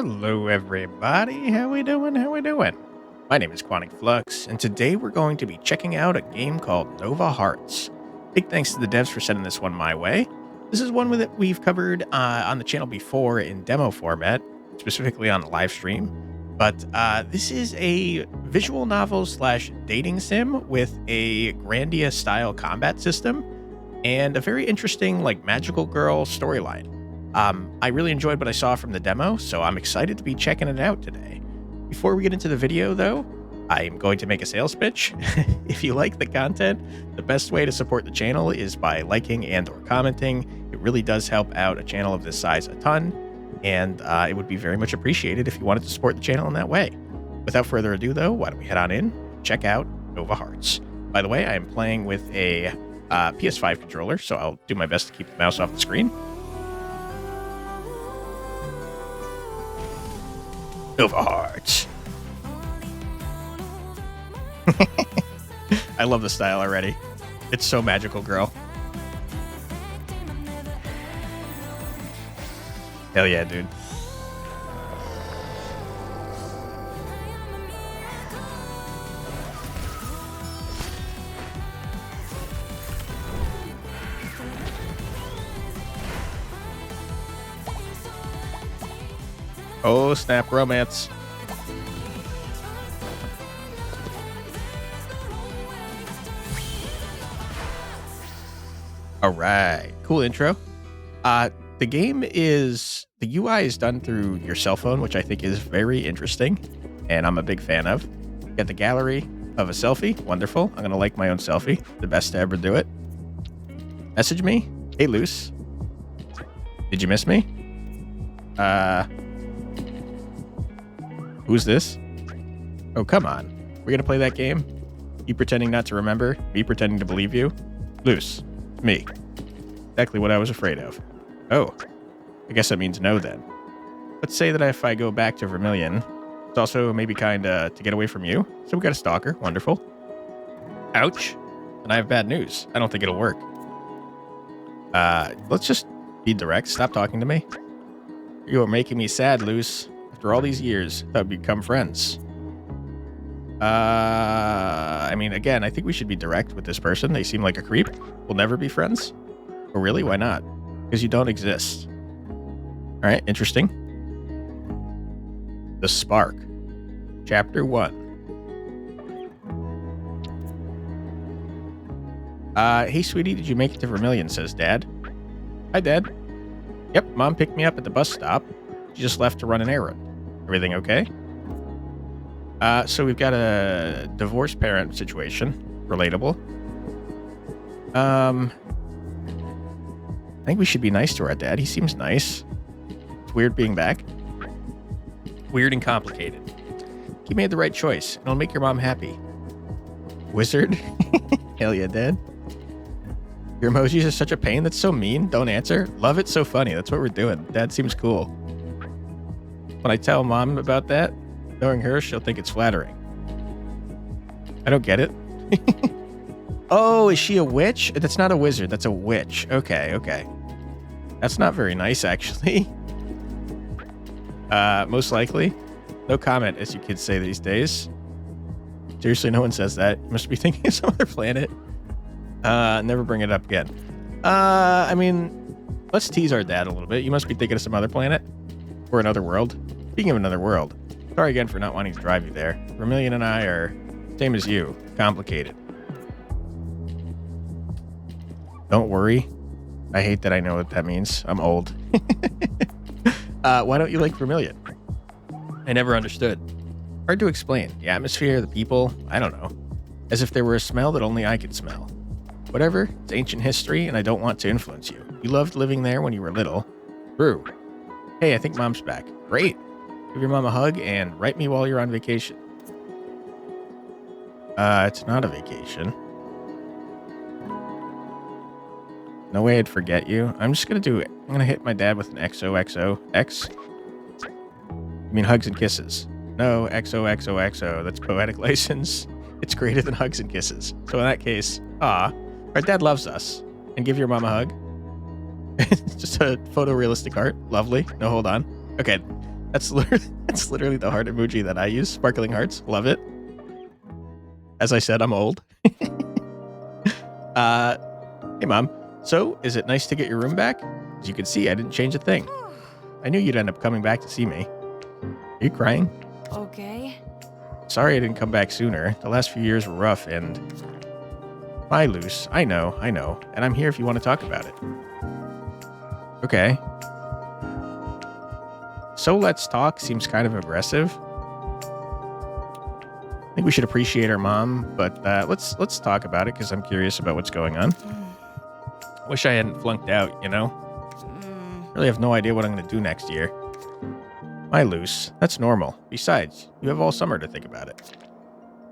Hello, everybody. How we doing? How we doing? My name is Quantic Flux, and today we're going to be checking out a game called Nova Hearts. Big thanks to the devs for sending this one my way. This is one that we've covered on the channel before in demo format, specifically on the live stream. But this is a visual novel slash dating sim with a Grandia-Style combat system and a very interesting, magical girl storyline. I really enjoyed what I saw from the demo, so I'm excited to be checking it out today. Before we get into the video, though, I'm going to make a sales pitch. If you like the content, the best way to support the channel is by liking and or commenting. It really does help out a channel of this size a ton, and it would be very much appreciated if you wanted to support the channel in that way. Without further ado, though, why don't we head on in, check out Nova Hearts. By the way, I am playing with a PS5 controller, so I'll do my best to keep the mouse off the screen. Nova Hearts. I love the style already. It's so magical, girl. Hell yeah, dude. Oh, snap, romance. All right, cool intro. The game is, the UI is done through your cell phone, which I think is very interesting, and I'm a big fan of. Got the gallery of a selfie, wonderful. I'm gonna like my own selfie, the best to ever do it. Message me, hey Luce. Did you miss me? Who's this? Oh, come on. We're gonna play that game? You pretending not to remember, me pretending to believe you? Luce. Me. Exactly what I was afraid of. Oh. I guess that means no then. Let's say that if I go back to Vermilion, it's also maybe kinda to get away from you. So we got a stalker. Wonderful. Ouch. And I have bad news. I don't think it'll work. Let's just be direct. Stop talking to me. You are making me sad, Luce. After all these years, thought we'd become friends. I mean, again, I think we should be direct with this person. They seem like a creep. We'll never be friends. Oh, really? Why not? Because you don't exist. All right, interesting. The Spark. Chapter 1. Hey, sweetie, did you make it to Vermilion, says Dad. Hi, Dad. Yep, Mom picked me up at the bus stop. She just left to run an errand. Everything okay? So we've got a divorced parent situation. Relatable. I think we should be nice to our dad. He seems nice. It's weird being back. Weird and complicated. He made the right choice, and it'll make your mom happy. Wizard? Hell yeah, Dad. Your emojis are such a pain. That's so mean. Don't answer. Love it. So funny. That's what we're doing. Dad seems cool. When I tell Mom about that, knowing her, she'll think it's flattering. I don't get it. Oh, is she a witch? That's not a wizard. That's a witch. Okay, okay. That's not very nice, actually. Most likely. No comment, as you kids say these days. Seriously, no one says that. You must be thinking of some other planet. Never bring it up again. I mean, let's tease our dad a little bit. You must be thinking of some other planet. Or another world. Speaking of another world, sorry again for not wanting to drive you there. Vermilion and I are same as you. Complicated. Don't worry. I hate that I know what that means. I'm old. Why don't you like Vermilion? I never understood. Hard to explain. The atmosphere, the people, I don't know. As if there were a smell that only I could smell. Whatever, it's ancient history and I don't want to influence you. You loved living there when you were little. True. Hey, I think Mom's back. Great. Give your mom a hug and write me while you're on vacation. It's not a vacation. No way I'd forget you. I'm just gonna do it. I'm gonna hit my dad with an XOXO. X? You mean hugs and kisses? No, XOXOXO. That's poetic license. It's greater than hugs and kisses. So in that case, our dad loves us. And give your mom a hug. Just a photorealistic art. Lovely. No, hold on. Okay. That's literally the heart emoji that I use. Sparkling hearts. Love it. As I said, I'm old. Hey, Mom. So, is it nice to get your room back? As you can see, I didn't change a thing. I knew you'd end up coming back to see me. Are you crying? Okay. Sorry I didn't come back sooner. The last few years were rough and... My loose. I know. And I'm here if you want to talk about it. Okay. So let's talk seems kind of aggressive. I think we should appreciate our mom, but let's talk about it because I'm curious about what's going on. Wish I hadn't flunked out, you know? Really have no idea what I'm going to do next year. My loose. That's normal. Besides, you have all summer to think about it.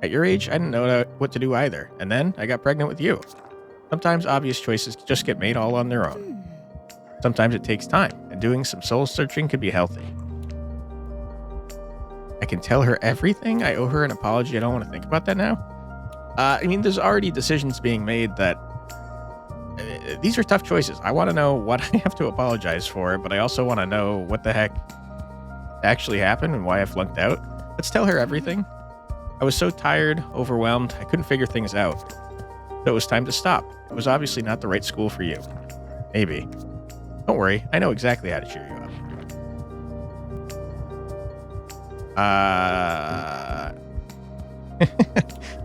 At your age, I didn't know what to do either, and then I got pregnant with you. Sometimes obvious choices just get made all on their own. Sometimes it takes time, and doing some soul searching could be healthy. I can tell her everything. I owe her an apology. I don't want to think about that now. I mean, there's already decisions being made that... these are tough choices. I want to know what I have to apologize for, but I also want to know what the heck actually happened and why I flunked out. Let's tell her everything. I was so tired, overwhelmed, I couldn't figure things out. So it was time to stop. It was obviously not the right school for you. Maybe. Don't worry, I know exactly how to cheer you up.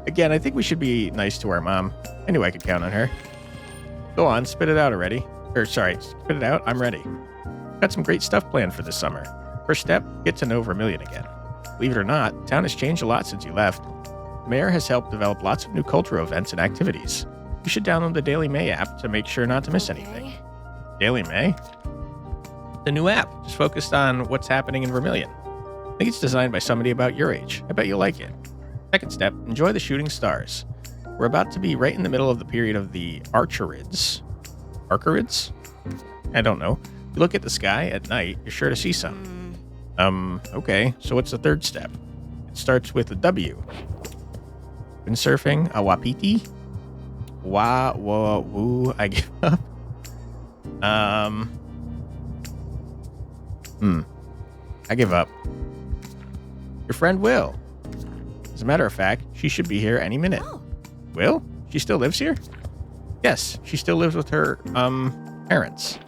Again, I think we should be nice to our mom. I knew I could count on her. Go on, spit it out already. Spit it out, I'm ready. Got some great stuff planned for this summer. First step, get to know Vermilion again. Believe it or not, town has changed a lot since you left. The mayor has helped develop lots of new cultural events and activities. You should download the Daily May app to make sure not to miss anything. Daily May? The new app, just focused on what's happening in Vermilion. I think it's designed by somebody about your age. I bet you'll like it. Second step, enjoy the shooting stars. We're about to be right in the middle of the period of the Archerids. Archerids? I don't know. If you look at the sky at night, you're sure to see some. Okay, so what's the third step? It starts with a W. Windsurfing, a wapiti. Woo, I give up. I give up. Your friend Will. As a matter of fact, she should be here any minute. Oh. Will? She still lives here? Yes, she still lives with her, parents.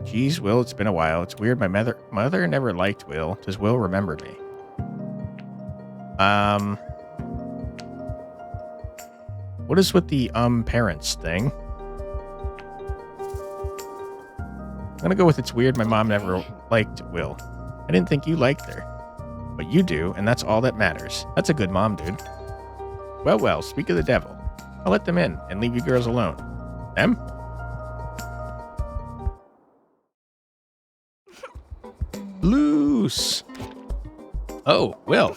Geez, Will, it's been a while. It's weird. My mother never liked Will. Does Will remember me? What is with the, parents thing? I'm gonna go with it's weird. My mom never liked Will. I didn't think you liked her. But you do, and that's all that matters. That's a good mom, dude. Well, speak of the devil. I'll let them in and leave you girls alone. Them? Loose. Oh, Will.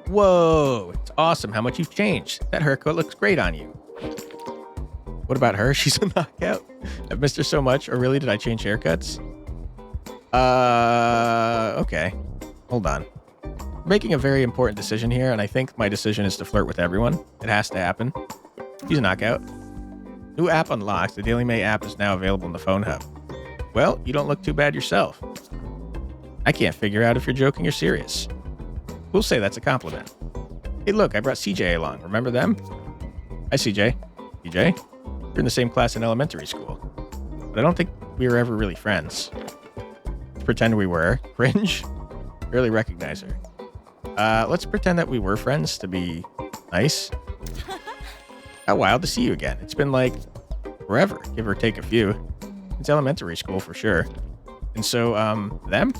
Whoa, it's awesome how much you've changed. That haircut looks great on you. What about her? She's a knockout. I've missed her so much, or really did I change haircuts? Okay. Hold on. I'm making a very important decision here, and I think my decision is to flirt with everyone. It has to happen. She's a knockout. New app unlocked. The Daily May app is now available in the phone hub. Well, you don't look too bad yourself. I can't figure out if you're joking or serious. We'll say that's a compliment. Hey, look, I brought CJ along. Remember them? Hi, CJ. CJ? You're in the same class in elementary school. But I don't think we were ever really friends. Let's pretend we were. Cringe? Barely recognize her. Let's pretend that we were friends to be nice. How wild to see you again. It's been like forever, give or take a few. It's elementary school for sure. And so, them?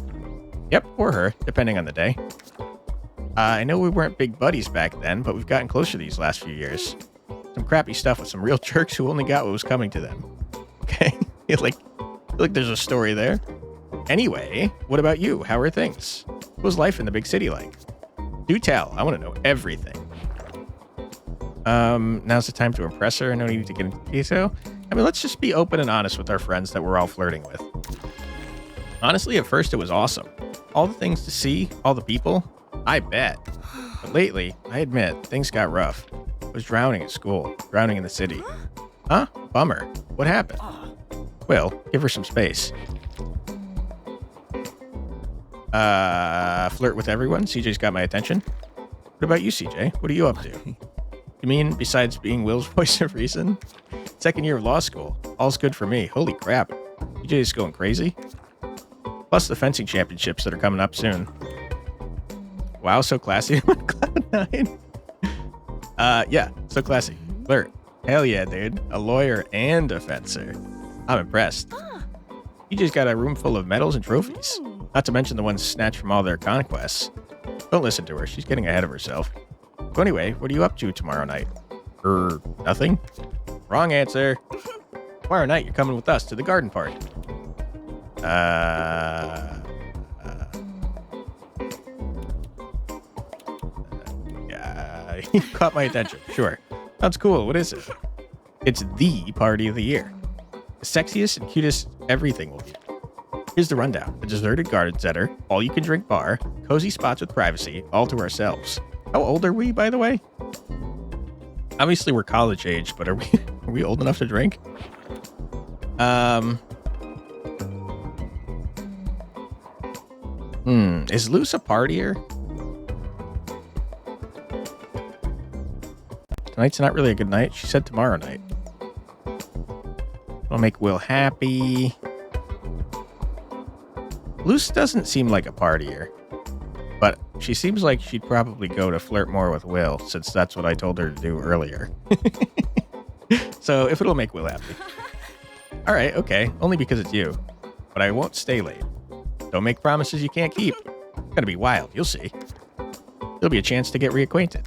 Yep, or her, depending on the day. I know we weren't big buddies back then, but we've gotten closer these last few years. Some crappy stuff with some real jerks who only got what was coming to them. Okay? like there's a story there. Anyway, what about you? How are things? What was life in the big city like? Do tell. I want to know everything. Now's the time to impress her. No need to get into detail. I mean, let's just be open and honest with our friends that we're all flirting with. Honestly, at first it was awesome. All the things to see, all the people, I bet. But lately, I admit, things got rough. I was drowning at school, drowning in the city. Huh? Bummer. What happened? Well, give her some space. Flirt with everyone. CJ's got my attention. What about you, CJ? What are you up to? You mean besides being Will's voice of reason? Second year of law school. All's good for me. Holy crap. CJ's going crazy. Plus the fencing championships that are coming up soon. Wow, so classy on Cloud9. Yeah, so classy. Flirt. Hell yeah, dude. A lawyer and a fencer. I'm impressed. CJ's got a room full of medals and trophies. Not to mention the ones snatched from all their conquests. Don't listen to her. She's getting ahead of herself. So anyway, what are you up to tomorrow night? Nothing? Wrong answer. Tomorrow night, you're coming with us to the garden party. Yeah, you caught my attention. Sure. Sounds cool. What is it? It's the party of the year. The sexiest and cutest everything will be. Here's the rundown. A deserted garden center, all-you-can-drink bar, cozy spots with privacy, all to ourselves. How old are we, by the way? Obviously, we're college age, but are we old enough to drink? Is Luce a partier? Tonight's not really a good night. She said tomorrow night. It'll make Will happy. Luce doesn't seem like a partier, but she seems like she'd probably go to flirt more with Will, since that's what I told her to do earlier. So if it'll make Will happy. All right, okay, only because it's you. But I won't stay late. Don't make promises you can't keep. It's gonna be wild, you'll see. There'll be a chance to get reacquainted.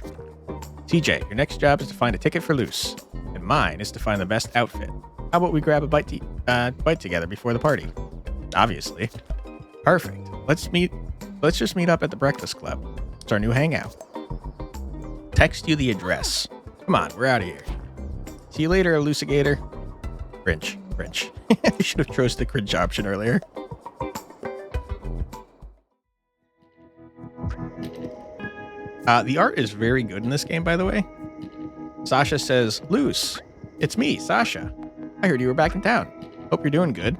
TJ, your next job is to find a ticket for Luce, and mine is to find the best outfit. How about we grab a bite together before the party? Obviously. Perfect. Let's just meet up at the Breakfast Club. It's our new hangout. Text you the address. Come on, we're out of here. See you later, Elucigator. Cringe. I should have chose the cringe option earlier. The art is very good in this game, by the way. Sasha says, Luce, it's me, Sasha. I heard you were back in town. Hope you're doing good.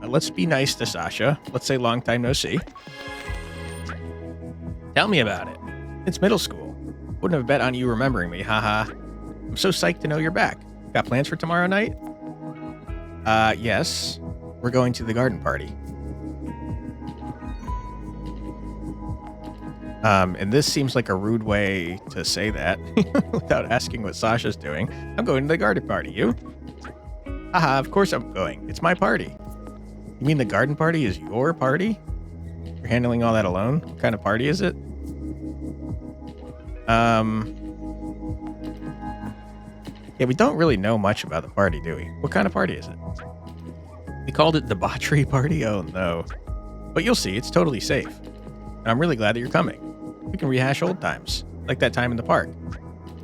Let's be nice to Sasha. Let's say long time no see. Tell me about it. It's middle school. Wouldn't have bet on you remembering me, haha. I'm so psyched to know you're back. Got plans for tomorrow night? Yes. We're going to the garden party. And this seems like a rude way to say that without asking what Sasha's doing. I'm going to the garden party. You? Haha, of course I'm going. It's my party. You mean the garden party is your party? You're handling all that alone? What kind of party is it? Yeah, we don't really know much about the party, do we? What kind of party is it? We called it debauchery party? Oh no. But you'll see, it's totally safe. And I'm really glad that you're coming. We can rehash old times, like that time in the park,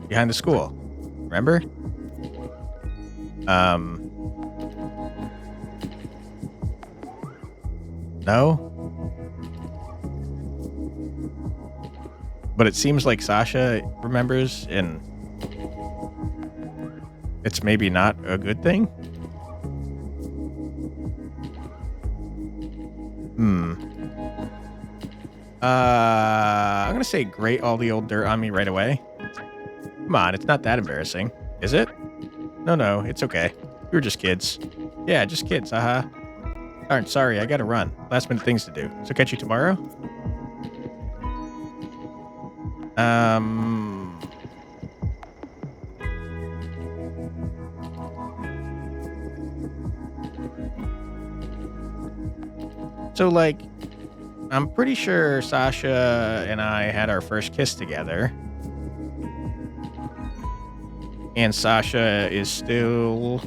behind the school. Remember? No? But it seems like Sasha remembers, and it's maybe not a good thing? I'm gonna say grate all the old dirt on me right away. Come on, it's not that embarrassing. Is it? No, it's okay. We were just kids. Yeah, just kids, haha. Alright, sorry, I gotta run. Last minute things to do. So catch you tomorrow? So, like, I'm pretty sure Sasha and I had our first kiss together. And Sasha is still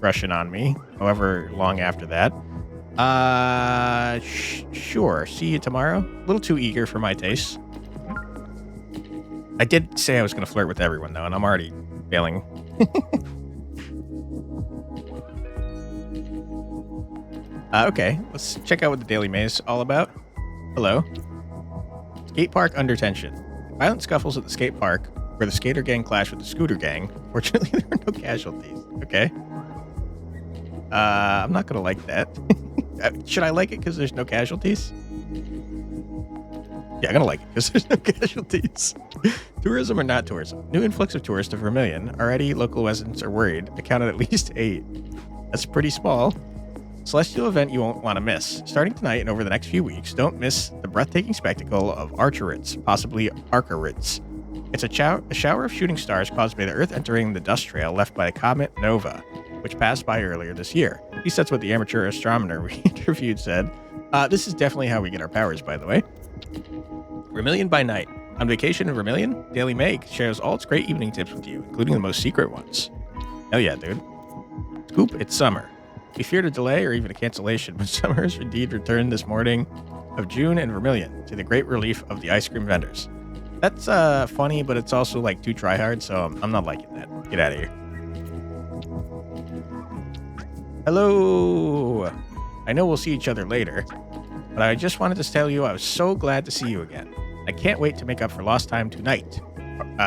crushing on me, however long after that. Sure. See you tomorrow. A little too eager for my taste. I did say I was going to flirt with everyone, though, and I'm already failing. Okay, let's check out what the Daily Maze is all about. Hello. Skate park under tension. Violent scuffles at the skate park where the skater gang clashed with the scooter gang. Fortunately, there were no casualties. Okay. I'm not going to like that. Should I like it because there's no casualties? Yeah, I'm going to like it because there's no casualties. Tourism or not tourism? New influx of tourists to Vermilion. Already, local residents are worried. I counted at least 8. That's pretty small. Celestial event you won't want to miss. Starting tonight and over the next few weeks, don't miss the breathtaking spectacle of Archerids, possibly Archerids. It's a shower of shooting stars caused by the Earth entering the dust trail left by the comet Nova, which passed by earlier this year. At least that's what the amateur astronomer we interviewed said. This is definitely how we get our powers, by the way. Vermilion by night. On vacation in Vermilion, Daily Meg shares all its great evening tips with you, including the most secret ones. Hell yeah, dude. Scoop, it's summer. We feared a delay or even a cancellation, but summer has indeed returned this morning of June in Vermilion, to the great relief of the ice cream vendors. That's funny, but it's also like too tryhard, so I'm not liking that. Get out of here. Hello. I know we'll see each other later, but I just wanted to tell you I was so glad to see you again. I can't wait to make up for lost time tonight.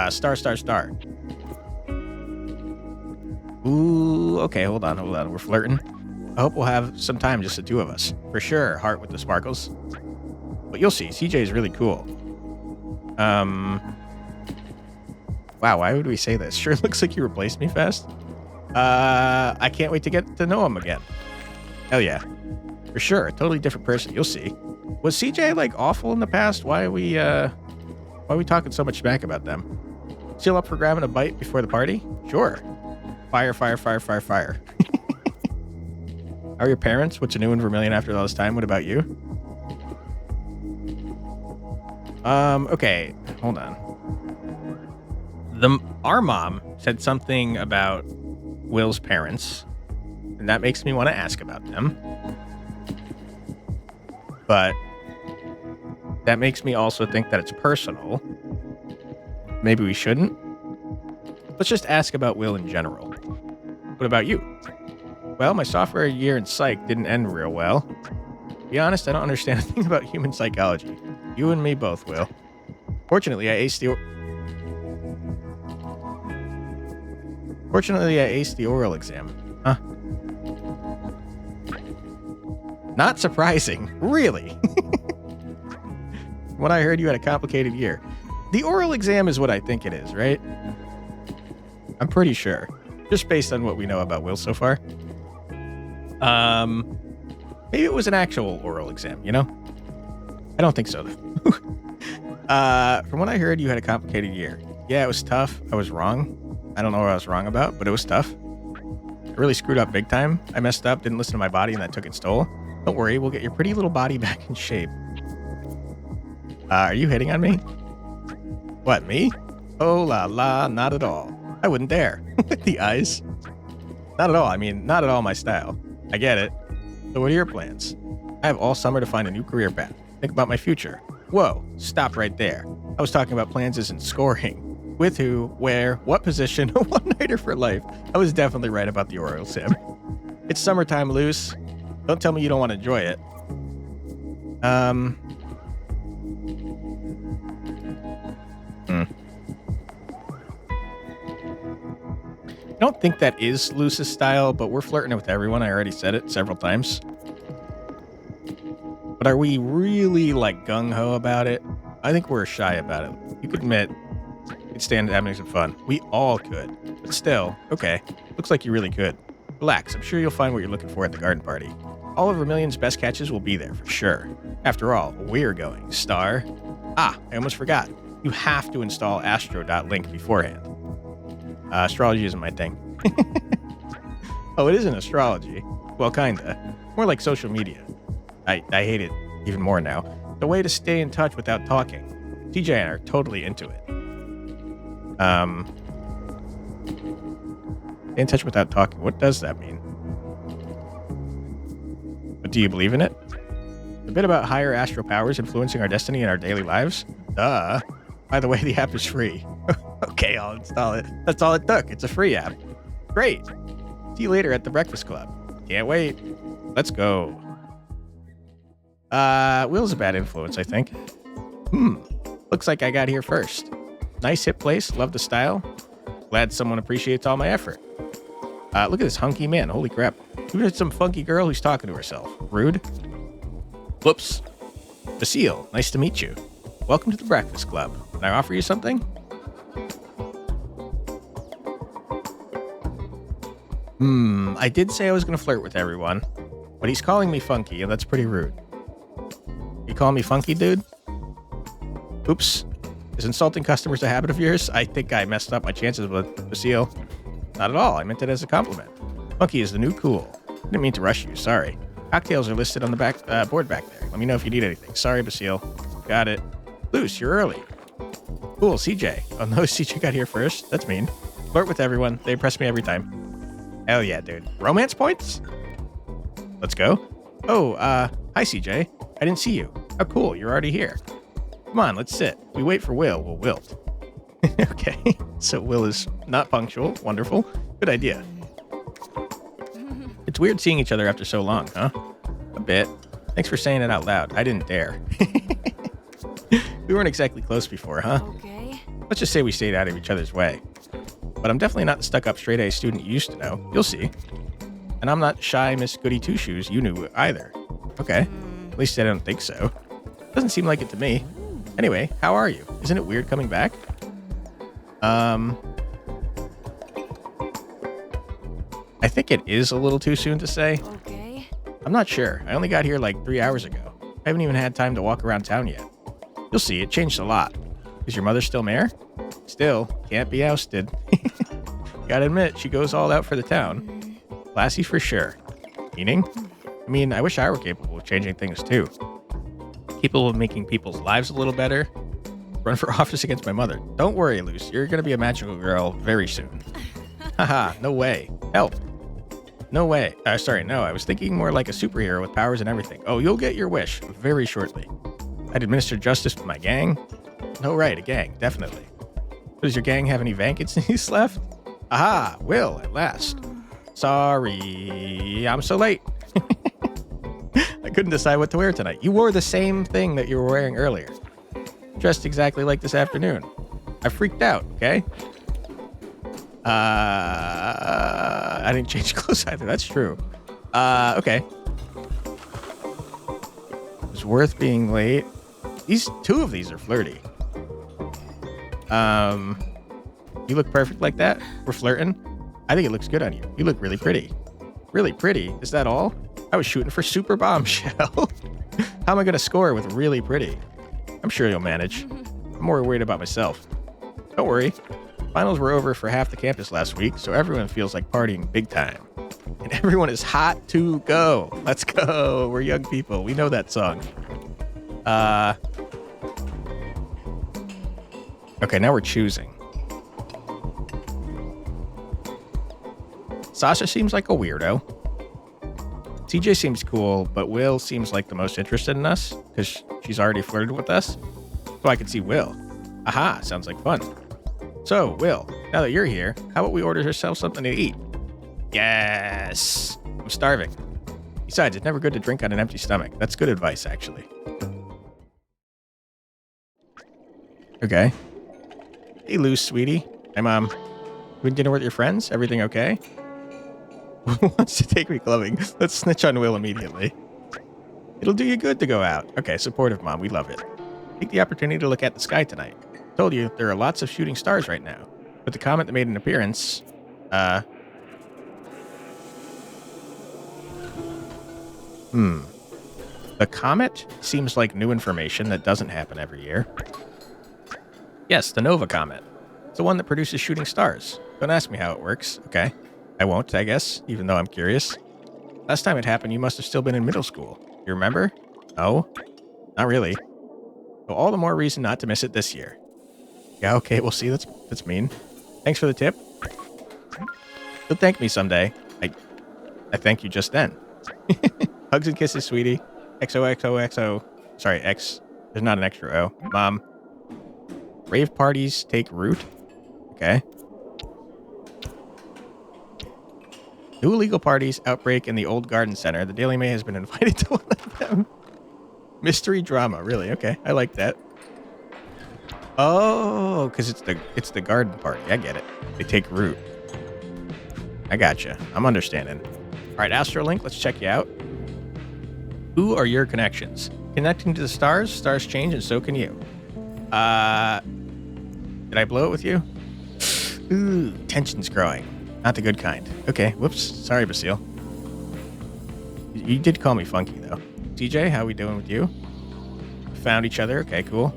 Star. Ooh, okay, hold on. We're flirting. I hope we'll have some time, just the two of us. For sure, heart with the sparkles. But you'll see, CJ is really cool. Wow, why would we say this? Sure looks like you replaced me fast. I can't wait to get to know him again. Hell yeah. For sure, a totally different person, you'll see. Was CJ, like, awful in the past? Why are we talking so much smack about them? Still up for grabbing a bite before the party? Sure. Fire. How are your parents? What's new in Vermilion after all this time? What about you? Okay, hold on. Our mom said something about Will's parents, and that makes me want to ask about them. But that makes me also think that it's personal. Maybe we shouldn't. Let's just ask about Will in general. What about you? Well, my sophomore year in psych didn't end real well. To be honest, I don't understand a thing about human psychology. You and me both, Will. Fortunately, I aced the oral exam. Huh? Not surprising. Really? When I heard you had a complicated year. The oral exam is what I think it is, right? I'm pretty sure. Just based on what we know about Will so far. Maybe it was an actual oral exam, you know? I don't think so, though. From what I heard, you had a complicated year. Yeah, it was tough. I was wrong. I don't know what I was wrong about, but it was tough. I really screwed up big time. I messed up, didn't listen to my body, and that took its toll. Don't worry, we'll get your pretty little body back in shape. Are you hitting on me? What, me? Oh la la, not at all. I wouldn't dare. With the eyes. Not at all. I mean, not at all my style. I get it. So what are your plans? I have all summer to find a new career path. Think about my future. Whoa, stop right there. I was talking about plans as in scoring. With who, where, what position, a one-nighter for life. I was definitely right about the oral sim. It's summertime, Luce. Don't tell me you don't want to enjoy it. I don't think that is Luce's style, but we're flirting with everyone. I already said it several times. But are we really, like, gung-ho about it? I think we're shy about it. You could admit you'd stand having some fun. We all could. But still, okay. Looks like you really could. Relax. I'm sure you'll find what you're looking for at the garden party. All of Vermilion's best catches will be there, for sure. After all, we're going. Star. I almost forgot. You have to install astro.link beforehand. Astrology isn't my thing. Oh, it isn't astrology. Well, kinda. More like social media. I hate it even more now. The way to stay in touch without talking. TJ and I are totally into it. Stay in touch without talking. What does that mean? But do you believe in it? A bit about higher astral powers influencing our destiny and our daily lives? Duh. By the way, the app is free. Okay, I'll install it. That's all it took. It's a free app. Great. See you later at the Breakfast Club. Can't wait. Let's go. Will's a bad influence, I think. Looks like I got here first. Nice hip place. Love the style. Glad someone appreciates all my effort. Look at this hunky man. Holy crap. Who is some funky girl who's talking to herself? Rude. Whoops. Basile, nice to meet you. Welcome to the Breakfast Club. Can I offer you something? I did say I was going to flirt with everyone, but he's calling me funky, and that's pretty rude. You call me funky, dude? Oops. Is insulting customers a habit of yours? I think I messed up my chances with Basile. Not at all. I meant it as a compliment. Funky is the new cool. Didn't mean to rush you. Sorry. Cocktails are listed on the back board back there. Let me know if you need anything. Sorry, Basile. Got it. Luce, you're early. Cool, CJ. Oh no, CJ got here first. That's mean. Flirt with everyone. They impress me every time. Hell yeah, dude. Romance points? Let's go. Oh, hi, CJ. I didn't see you. Oh, cool. You're already here. Come on, let's sit. We wait for Will. We'll wilt. Okay. So Will is not punctual. Wonderful. Good idea. It's weird seeing each other after so long, huh? A bit. Thanks for saying it out loud. I didn't dare. We weren't exactly close before, huh? Okay. Let's just say we stayed out of each other's way. But I'm definitely not the stuck-up straight-A student you used to know. You'll see. And I'm not shy Miss Goody Two-Shoes you knew either. Okay. At least I don't think so. Doesn't seem like it to me. Anyway, how are you? Isn't it weird coming back? I think it is a little too soon to say. Okay. I'm not sure. I only got here like 3 hours ago. I haven't even had time to walk around town yet. You'll see, it changed a lot. Is your mother still mayor? Still, can't be ousted. Gotta admit, she goes all out for the town. Classy for sure. Meaning? I mean, I wish I were capable of changing things too. Capable of making people's lives a little better. Run for office against my mother. Don't worry, Luce. You're gonna be a magical girl very soon. Haha, no way. Help. No way. Sorry, no. I was thinking more like a superhero with powers and everything. Oh, you'll get your wish very shortly. I'd administer justice with my gang. No, right, a gang, definitely. Does your gang have any vacancies left? Aha, Will, at last. Sorry, I'm so late. I couldn't decide what to wear tonight. You wore the same thing that you were wearing earlier. Dressed exactly like this afternoon. I freaked out, okay? I didn't change clothes either. That's true. Okay. It was worth being late. Two of these are flirty. You look perfect like that. We're flirting. I think it looks good on you. You look really pretty. Really pretty? Is that all? I was shooting for super bombshell. How am I going to score with really pretty? I'm sure you'll manage. I'm more worried about myself. Don't worry. Finals were over for half the campus last week, so everyone feels like partying big time. And everyone is hot to go. Let's go. We're young people. We know that song. Okay, now we're choosing. Sasha seems like a weirdo. TJ seems cool, but Will seems like the most interested in us because she's already flirted with us. So I could see Will. Aha, sounds like fun. So, Will, now that you're here, how about we order ourselves something to eat? Yes! I'm starving. Besides, it's never good to drink on an empty stomach. That's good advice, actually. Okay. Hey, Luce, sweetie. Hi, Mom. You had dinner with your friends? Everything okay? Who wants to take me clubbing? Let's snitch on Will immediately. It'll do you good to go out. Okay, supportive, Mom. We love it. Take the opportunity to look at the sky tonight. Told you, there are lots of shooting stars right now. But the comet that made an appearance, The comet seems like new information that doesn't happen every year. Yes, the Nova Comet. It's the one that produces shooting stars. Don't ask me how it works. Okay. I won't, I guess, even though I'm curious. Last time it happened, you must have still been in middle school. You remember? No? Not really. So all the more reason not to miss it this year. Yeah, okay, we'll see. That's mean. Thanks for the tip. You'll thank me someday. I thank you just then. Hugs and kisses, sweetie. XOXOXO. Sorry, X. There's not an extra O. Mom. Rave parties take root. Okay. New illegal parties outbreak in the old garden center. The Daily Mail has been invited to one of them. Mystery drama. Really? Okay. I like that. Oh, because it's the garden party. I get it. They take root. I gotcha. I'm understanding. All right, Astrolink, let's check you out. Who are your connections? Connecting to the stars, stars change, and so can you. Did I blow it with you? Ooh, tension's growing. Not the good kind. Okay, whoops. Sorry, Basile. You did call me funky, though. TJ, how we doing with you? Found each other. Okay, cool.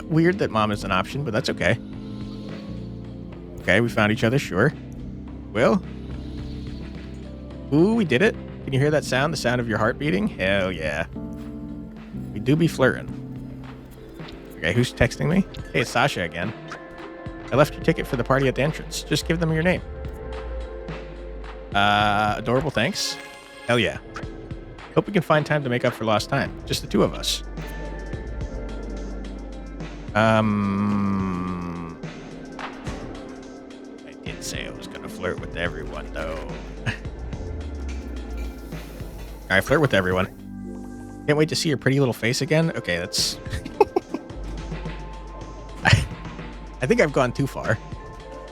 Weird that mom is an option, but that's okay. Okay, we found each other, sure. Will? Ooh, we did it. Can you hear that sound? The sound of your heart beating? Hell yeah. We do be flirting. Okay, who's texting me? Hey, it's Sasha again. I left your ticket for the party at the entrance. Just give them your name. Adorable, thanks. Hell yeah. Hope we can find time to make up for lost time. Just the two of us. I did say I was gonna flirt with everyone, though. Alright, flirt with everyone. Can't wait to see your pretty little face again. Okay, that's... I think I've gone too far.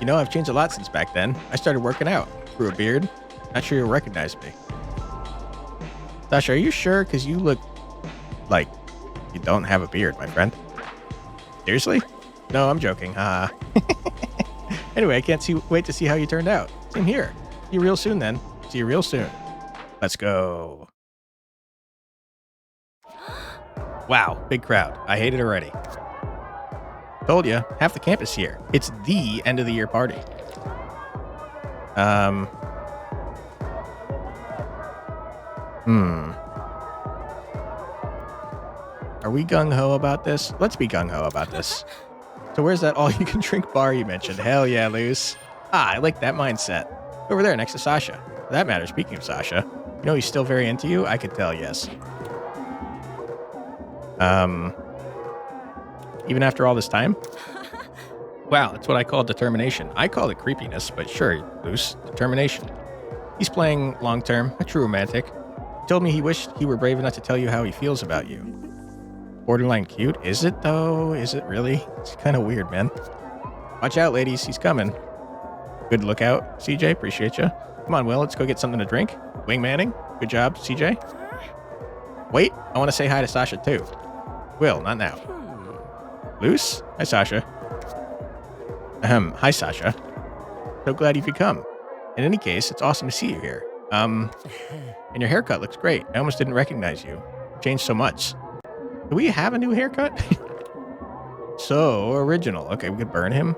You know, I've changed a lot since back then. I started working out. Grew a beard. Not sure you'll recognize me. Sasha, are you sure? Because you look like you don't have a beard, my friend. Seriously? No, I'm joking. Haha. Anyway, I can't wait to see how you turned out. Same here. See you real soon, then. See you real soon. Let's go. Wow, big crowd. I hate it already. Told you, half the campus here. It's the end of the year party. Are we gung-ho about this? Let's be gung-ho about this. So where's that all-you-can-drink bar you mentioned? Hell yeah, Luce. Ah, I like that mindset. Over there, next to Sasha. For that matter, speaking of Sasha, you know he's still very into you? I could tell, yes. Even after all this time? Wow, that's what I call determination. I call it creepiness, but sure, Luce, determination. He's playing long-term, a true romantic. He told me he wished he were brave enough to tell you how he feels about you. Borderline cute? Is it, though? Is it really? It's kind of weird, man. Watch out, ladies. He's coming. Good lookout, CJ. Appreciate you. Come on, Will. Let's go get something to drink. Wingmanning. Good job, CJ. Wait, I want to say hi to Sasha, too. Will, not now. Luce? Hi, Sasha. Hi, Sasha. So glad you could come. In any case, it's awesome to see you here. And your haircut looks great. I almost didn't recognize you. You changed so much. Do we have a new haircut? So original. Okay, we could burn him.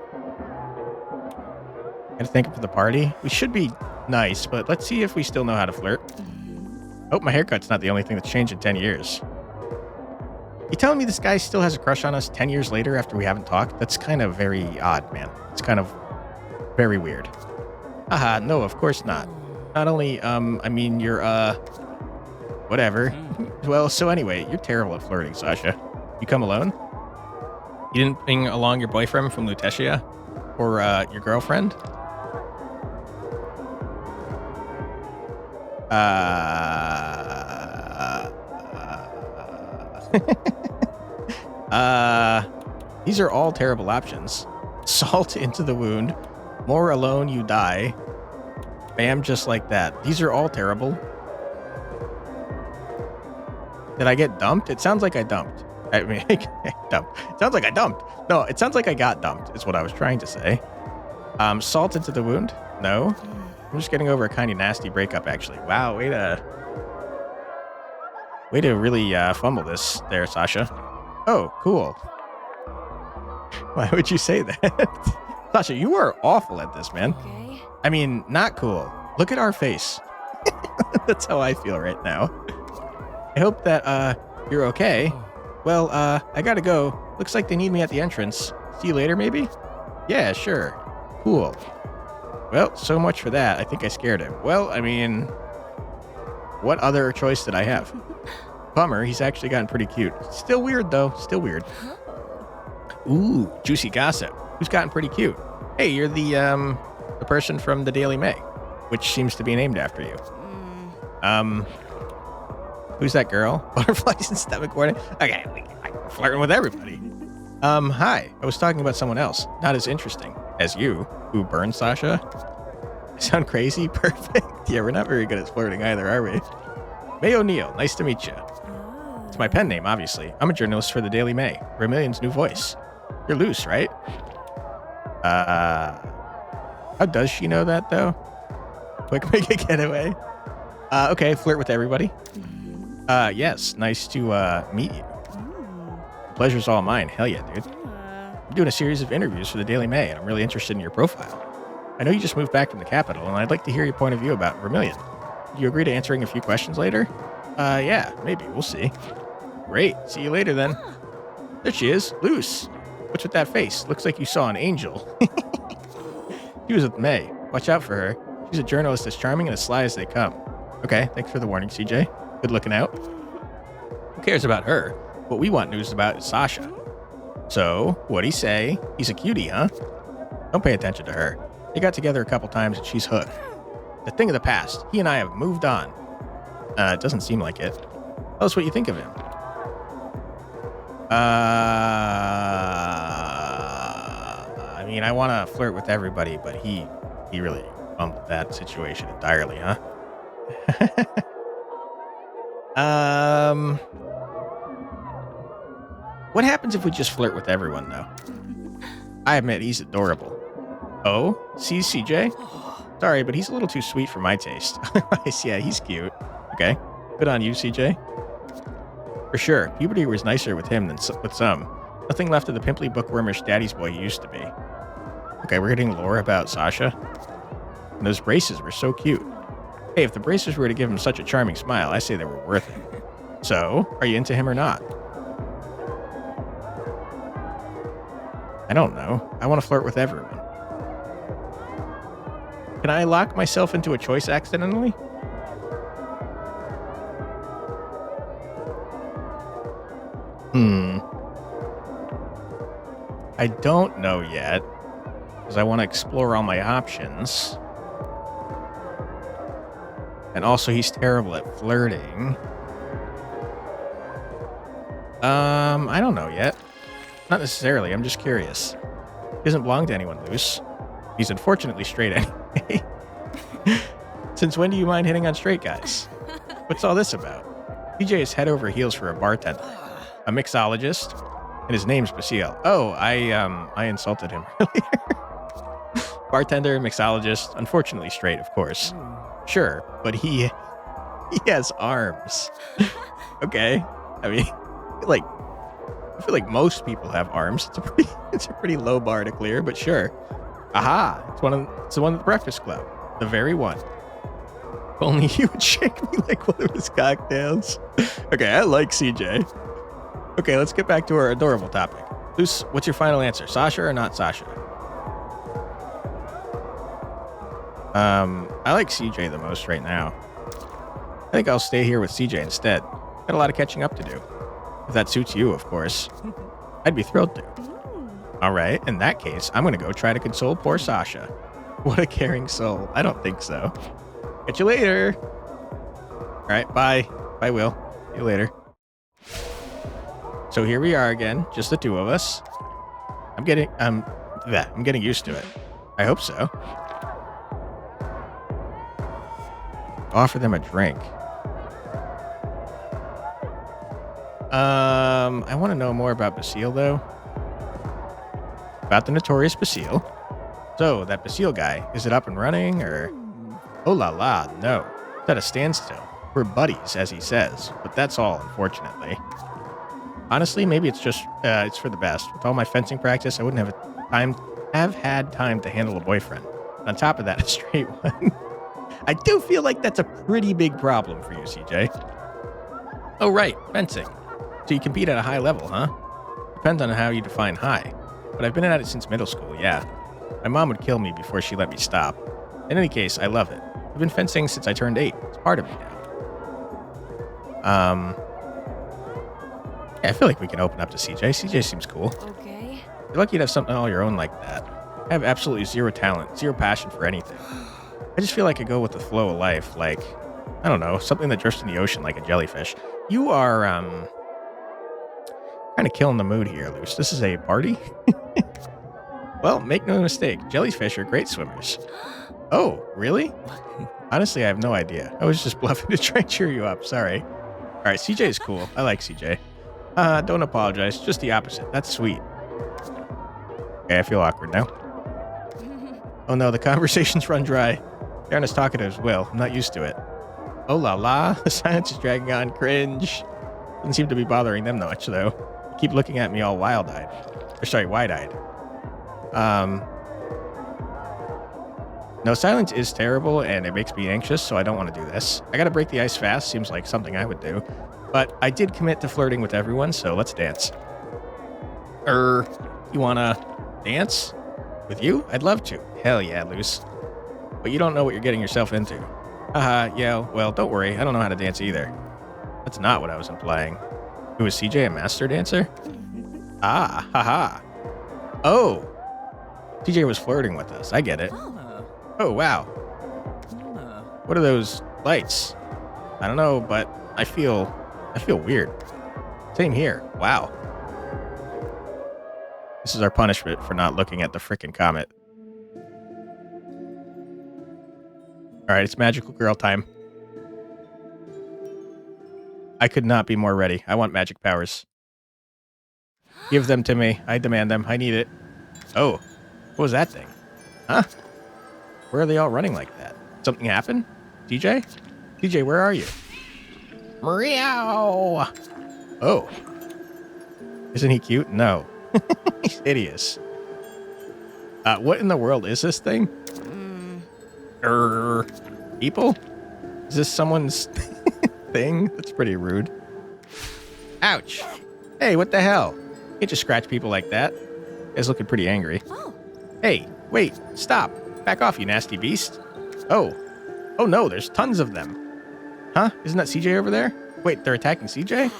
Gotta thank him for the party. We should be nice, but let's see if we still know how to flirt. Hope my haircut's not the only thing that's changed in 10 years. You telling me this guy still has a crush on us 10 years later after we haven't talked? That's kind of very odd, man. It's kind of very weird. Haha, no, of course not. Not only, I mean, you're, whatever. Well, so anyway, you're terrible at flirting, Sasha. You come alone? You didn't bring along your boyfriend from Lutetia? Or, your girlfriend? These are all terrible options. Salt into the wound. More alone you die. Bam, just like that. These are all terrible. Did I get dumped? It sounds like I dumped. I mean, dumped. It sounds like I dumped. No, it sounds like I got dumped, is what I was trying to say. Salt into the wound? No. I'm just getting over a kind of nasty breakup, actually. Wow, way to really fumble this there, Sasha. Oh, cool. Why would you say that? Sasha, you are awful at this, man. Okay. I mean, not cool. Look at our face. That's how I feel right now. I hope that you're okay. Well, I gotta go. Looks like they need me at the entrance. See you later, maybe? Yeah, sure. Cool. Well, so much for that. I think I scared him. Well, I mean, what other choice did I have? Bummer, he's actually gotten pretty cute. Still weird, though. Still weird. Ooh, juicy gossip. Who's gotten pretty cute? Hey, you're the person from the Daily May, which seems to be named after you. Who's that girl? Butterflies and stomach warning? Okay, I'm flirting with everybody. Hi. I was talking about someone else. Not as interesting as you. Who burned Sasha? Sound crazy? Perfect. Yeah, we're not very good at flirting either, are we? May O'Neill, nice to meet you. It's my pen name, obviously. I'm a journalist for the Daily May, Vermilion's new voice. You're loose, right? How does she know that, though? Quick, make a getaway. Okay, flirt with everybody. Yes, nice to, meet you. The pleasure's all mine. Hell yeah, dude. I'm doing a series of interviews for the Daily May, and I'm really interested in your profile. I know you just moved back from the capital, and I'd like to hear your point of view about Vermilion. Do you agree to answering a few questions later? Yeah, maybe. We'll see. Great. See you later, then. There she is. Luce. What's with that face? Looks like you saw an angel. She was with May. Watch out for her. She's a journalist as charming and as sly as they come. Okay, thanks for the warning, CJ. Good looking out. Who cares about her? What we want news about is Sasha. So, what'd he say? He's a cutie, huh? Don't pay attention to her. They got together a couple times and she's hooked. The thing of the past. He and I have moved on. It doesn't seem like it. Tell us what you think of him. I mean, I want to flirt with everybody, but he really bumped that situation entirely, huh? What happens if we just flirt with everyone, though? I admit he's adorable. Oh, see CJ? Sorry, but he's a little too sweet for my taste. Otherwise, yeah, he's cute. Okay, good on you, CJ. For sure, puberty was nicer with him than with some. Nothing left of the pimply bookwormish daddy's boy he used to be. Okay, we're getting lore about Sasha. And those braces were so cute. Hey, if the braces were to give him such a charming smile, I say they were worth it. So, are you into him or not? I don't know. I want to flirt with everyone. Can I lock myself into a choice accidentally? I don't know yet, because I want to explore all my options. And also, he's terrible at flirting. I don't know yet. Not necessarily, I'm just curious. He doesn't belong to anyone loose. He's unfortunately straight anyway. Since when do you mind hitting on straight guys? What's all this about? TJ is head over heels for a bartender, a mixologist, and his name's Basile. Oh, I insulted him earlier. Bartender, mixologist, unfortunately straight, of course. Sure, but he has arms. Okay, I mean, I feel like most people have arms. It's a pretty low bar to clear, but sure. Aha! It's the one at the Breakfast Club, the very one. If only he would shake me like one of his cocktails. Okay, I like CJ. Okay, let's get back to our adorable topic. Luce, what's your final answer? Sasha or not Sasha? I like CJ the most right now. I think I'll stay here with CJ instead. Got a lot of catching up to do. If that suits you, of course. I'd be thrilled to. All right, in that case, I'm going to go try to console poor Sasha. What a caring soul. I don't think so. Catch you later. All right, bye. Bye, Will. See you later. So here we are again, just the two of us. I'm getting used to it. I hope so. Offer them a drink. I want to know more about Basile, though. About the notorious Basile. So, that Basile guy, is it up and running, or... Oh la la, no. It's at a standstill. We're buddies, as he says, but that's all, unfortunately. Honestly, maybe it's just, it's for the best. With all my fencing practice, I wouldn't have had time to handle a boyfriend. On top of that, a straight one. I do feel like that's a pretty big problem for you, CJ. Oh, right, fencing. So you compete at a high level, huh? Depends on how you define high. But I've been at it since middle school, yeah. My mom would kill me before she let me stop. In any case, I love it. I've been fencing since I turned 8. It's part of me now. Yeah, I feel like we can open up to CJ. CJ seems cool. Okay. You're lucky to have something all your own like that. I have absolutely zero talent, zero passion for anything. I just feel like I go with the flow of life, like, I don't know, something that drifts in the ocean like a jellyfish. You are, kind of killing the mood here, Luce. This is a party? Well, make no mistake, jellyfish are great swimmers. Oh, really? Honestly, I have no idea. I was just bluffing to try and cheer you up. Sorry. All right, CJ is cool. I like CJ. Don't apologize. Just the opposite. That's sweet. Okay, I feel awkward now. Oh no, the conversation's run dry. Darren is talkative as well. I'm not used to it. Oh la la, the silence is dragging on. Cringe. Doesn't seem to be bothering them much though. They keep looking at me all wide-eyed. No, silence is terrible and it makes me anxious, so I don't want to do this. I gotta break the ice fast, seems like something I would do. But I did commit to flirting with everyone, so let's dance. You wanna dance? With you? I'd love to. Hell yeah, Luce. But you don't know what you're getting yourself into. Yeah, well, don't worry. I don't know how to dance either. That's not what I was implying. Who was CJ a master dancer? Ah, haha. Oh, CJ was flirting with us. I get it. Oh, wow. What are those lights? I don't know, but I feel weird. Same here. Wow. This is our punishment for not looking at the frickin' comet. All right, it's magical girl time. I could not be more ready. I want magic powers. Give them to me. I demand them. I need it. Oh, what was that thing? Huh? Where are they all running like that? Something happened? DJ? DJ, where are you? Meow. Oh. Isn't he cute? No. He's hideous. What in the world is this thing? People? Is this someone's thing? That's pretty rude. Ouch. Hey, what the hell? You can't just scratch people like that. You guys looking pretty angry. Oh. Hey, wait, stop. Back off, you nasty beast. Oh. Oh no, there's tons of them. Huh? Isn't that CJ over there? Wait, they're attacking CJ?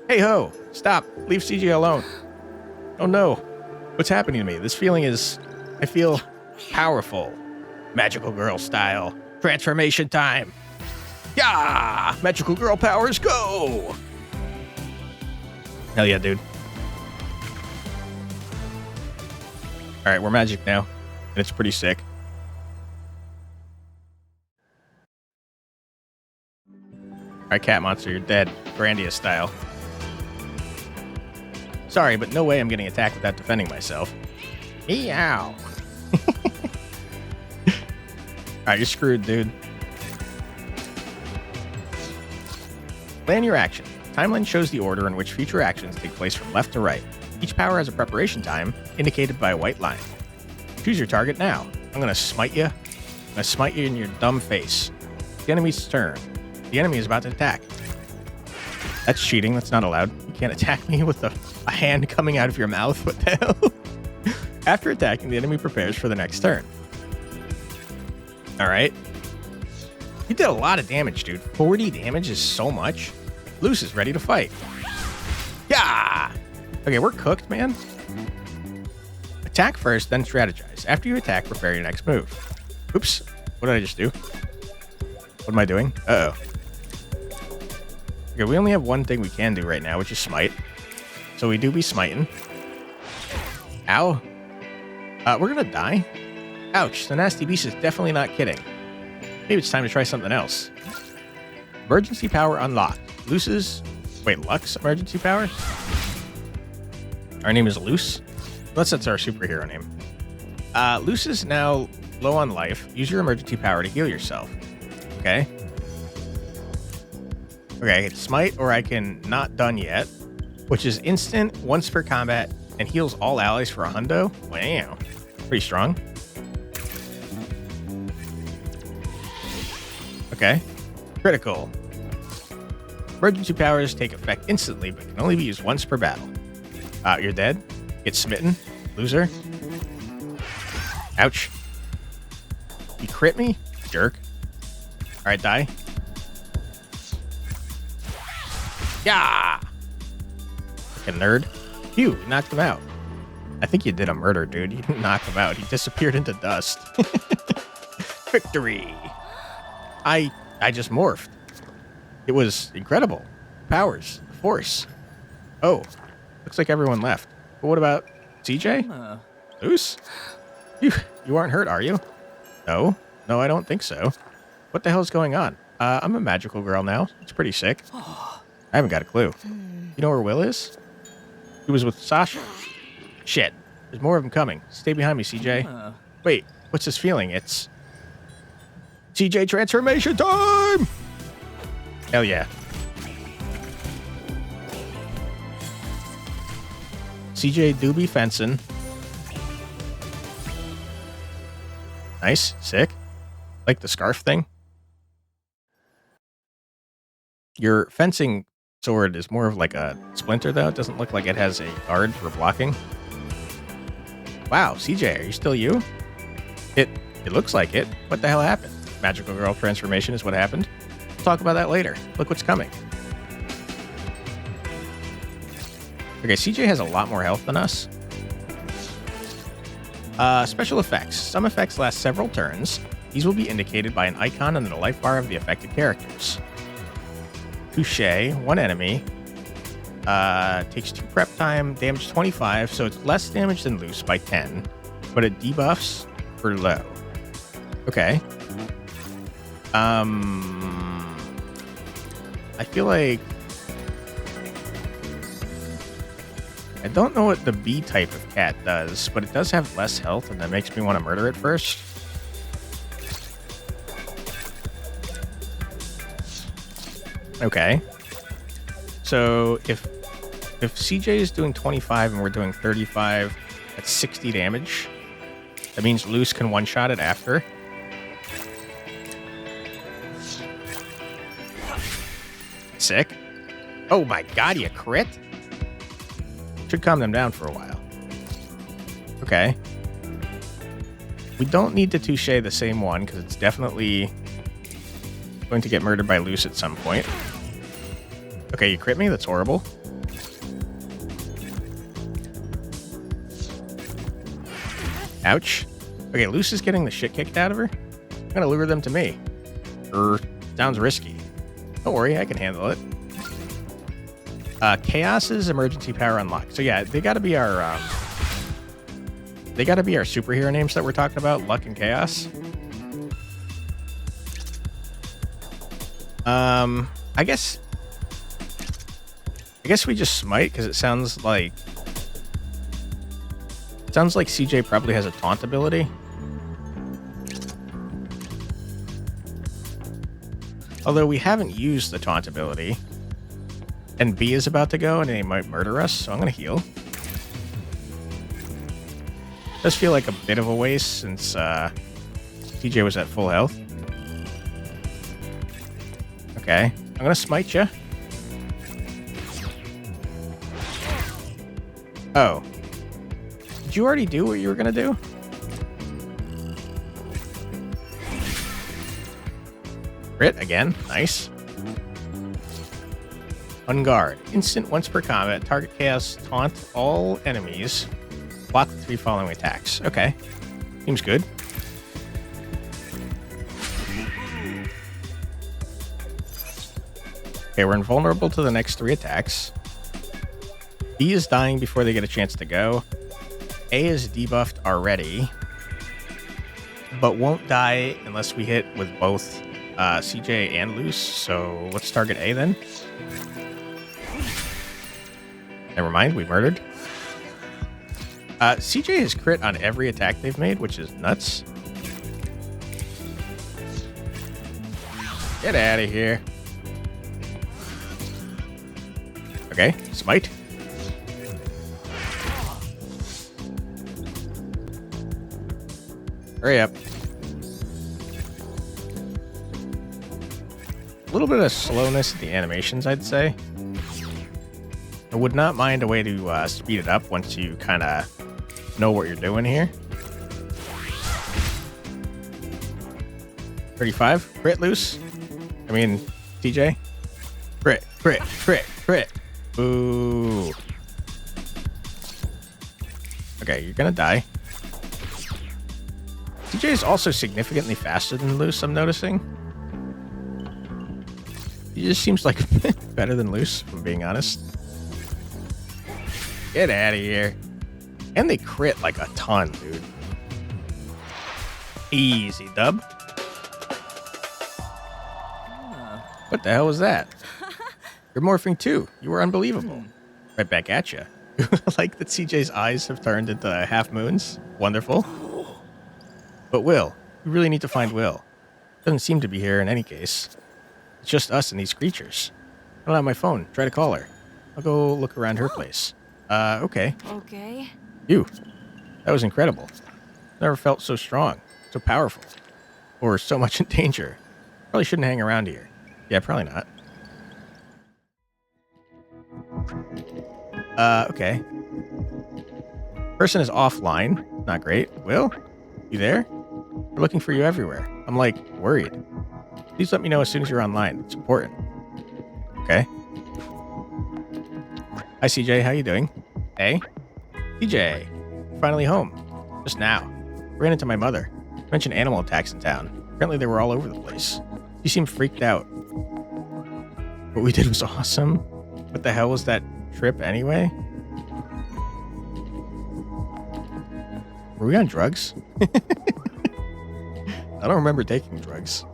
Hey ho, stop. Leave CJ alone. Oh no. What's happening to me? This feeling is... I feel powerful. Magical girl style. Transformation time. Yeah! Magical girl powers, go! Hell yeah, dude. Alright, we're magic now. And it's pretty sick. Alright, cat monster, you're dead. Grandia-Style. Sorry, but no way I'm getting attacked without defending myself. Meow. Alright, you're screwed, dude. Plan your action. Timeline shows the order in which future actions take place from left to right. Each power has a preparation time, indicated by a white line. Choose your target now. I'm gonna smite you. I'm gonna smite you in your dumb face. The enemy's turn. The enemy is about to attack. That's cheating. That's not allowed. You can't attack me with a hand coming out of your mouth. What the hell? After attacking, the enemy prepares for the next turn. Alright. You did a lot of damage, dude. 40 damage is so much. Luce is ready to fight. Yeah! Okay, we're cooked, man. Attack first, then strategize. After you attack, prepare your next move. Oops. What did I just do? What am I doing? Uh-oh. Okay, we only have one thing we can do right now, which is smite. So we do be smiting. Ow. We're gonna die. Ouch, the nasty beast is definitely not kidding. Maybe it's time to try something else. Emergency power unlocked. Luce's... Wait, Luck's emergency power? Our name is Luce? That's our superhero name. Luce is now low on life. Use your emergency power to heal yourself. Okay. Okay, I can smite or I can not done yet, which is instant, once per combat, and heals all allies for a hundo. Wow. Pretty strong. Okay. Critical. Emergency powers take effect instantly, but can only be used once per battle. You're dead. Get smitten. Loser. Ouch. You crit me? Jerk. Alright, die. Yeah! Fucking nerd. Phew, you knocked him out. I think you did a murder, dude. You didn't knock him out. He disappeared into dust. Victory! I just morphed. It was incredible. Powers. Force. Oh. Looks like everyone left. But what about CJ? Luce? You aren't hurt, are you? No? No, I don't think so. What the hell's going on? I'm a magical girl now. It's pretty sick. I haven't got a clue. You know where Will is? He was with Sasha. Shit. There's more of them coming. Stay behind me, CJ. Wait, what's this feeling? It's CJ transformation time! Hell yeah. CJ Doobie fencing. Nice. Sick. Like the scarf thing. Your fencing sword is more of like a splinter, though. It doesn't look like it has a guard for blocking. Wow, CJ, are you still you? It looks like it. What the hell happened? Magical girl transformation is what happened. We'll talk about that later. Look what's coming. Okay, CJ has a lot more health than us. Special effects. Some effects last several turns. These will be indicated by an icon on the life bar of the affected characters. Touche, one enemy. Takes 2 prep time, damage 25, so it's less damage than loose by 10, but it debuffs for low. Okay. I feel like I don't know what the B type of cat does, but it does have less health, and that makes me want to murder it first. Okay. So if CJ is doing 25 and we're doing 35, that's 60 damage. That means Luce can one-shot it after. Sick. Oh my god, you crit? Should calm them down for a while. Okay. We don't need to touche the same one, because it's definitely going to get murdered by Luce at some point. Okay, you crit me? That's horrible. Ouch. Okay, Luce is getting the shit kicked out of her. I'm gonna lure them to me. Sounds risky. Don't worry, I can handle it. Chaos's emergency power unlocked. So yeah, they gotta be our superhero names that we're talking about, Luck and Chaos. I guess we just smite, because it sounds like CJ probably has a taunt ability. Although we haven't used the taunt ability. And B is about to go, and he might murder us, so I'm going to heal. Does feel like a bit of a waste, since CJ was at full health. Okay, I'm going to smite you. Oh. Did you already do what you were going to do? Crit again. Nice. Unguard. Instant once per combat. Target chaos taunt all enemies. Block the 3 following attacks. Okay. Seems good. Okay, we're invulnerable to the next 3 attacks. B is dying before they get a chance to go. A is debuffed already, but won't die unless we hit with both CJ and Luce. So let's target A then. Never mind, we murdered. CJ has crit on every attack they've made, which is nuts. Get out of here. Okay, smite. Hurry up. A little bit of slowness at the animations, I'd say. I would not mind a way to speed it up once you kind of know what you're doing here. 35. Crit Luce. I mean, TJ. Crit, crit, crit, crit. Ooh. Okay, you're gonna die. TJ is also significantly faster than Luce, I'm noticing. He just seems like better than Luce, if I'm being honest. Get out of here. And they crit like a ton, dude. Easy dub. What the hell was that? You're morphing too. You were unbelievable. Right back at you. Like that CJ's eyes have turned into half moons. Wonderful. But Will, we really need to find Will. Doesn't seem to be here in any case. It's just us and these creatures. I don't have my phone. Try to call her. I'll go look around her place. Okay. Okay. You. That was incredible. Never felt so strong, so powerful, or so much in danger. Probably shouldn't hang around here. Yeah, probably not. Okay. Person is offline. Not great. Will? You there? We're looking for you everywhere. I'm like, worried. Please let me know as soon as you're online. It's important. Okay. Hi, CJ. How you doing? Hey? CJ. Finally home. Just now. Ran into my mother. Mentioned animal attacks in town. Apparently they were all over the place. She seemed freaked out. What we did was awesome. What the hell was that trip anyway? Were we on drugs? I don't remember taking drugs.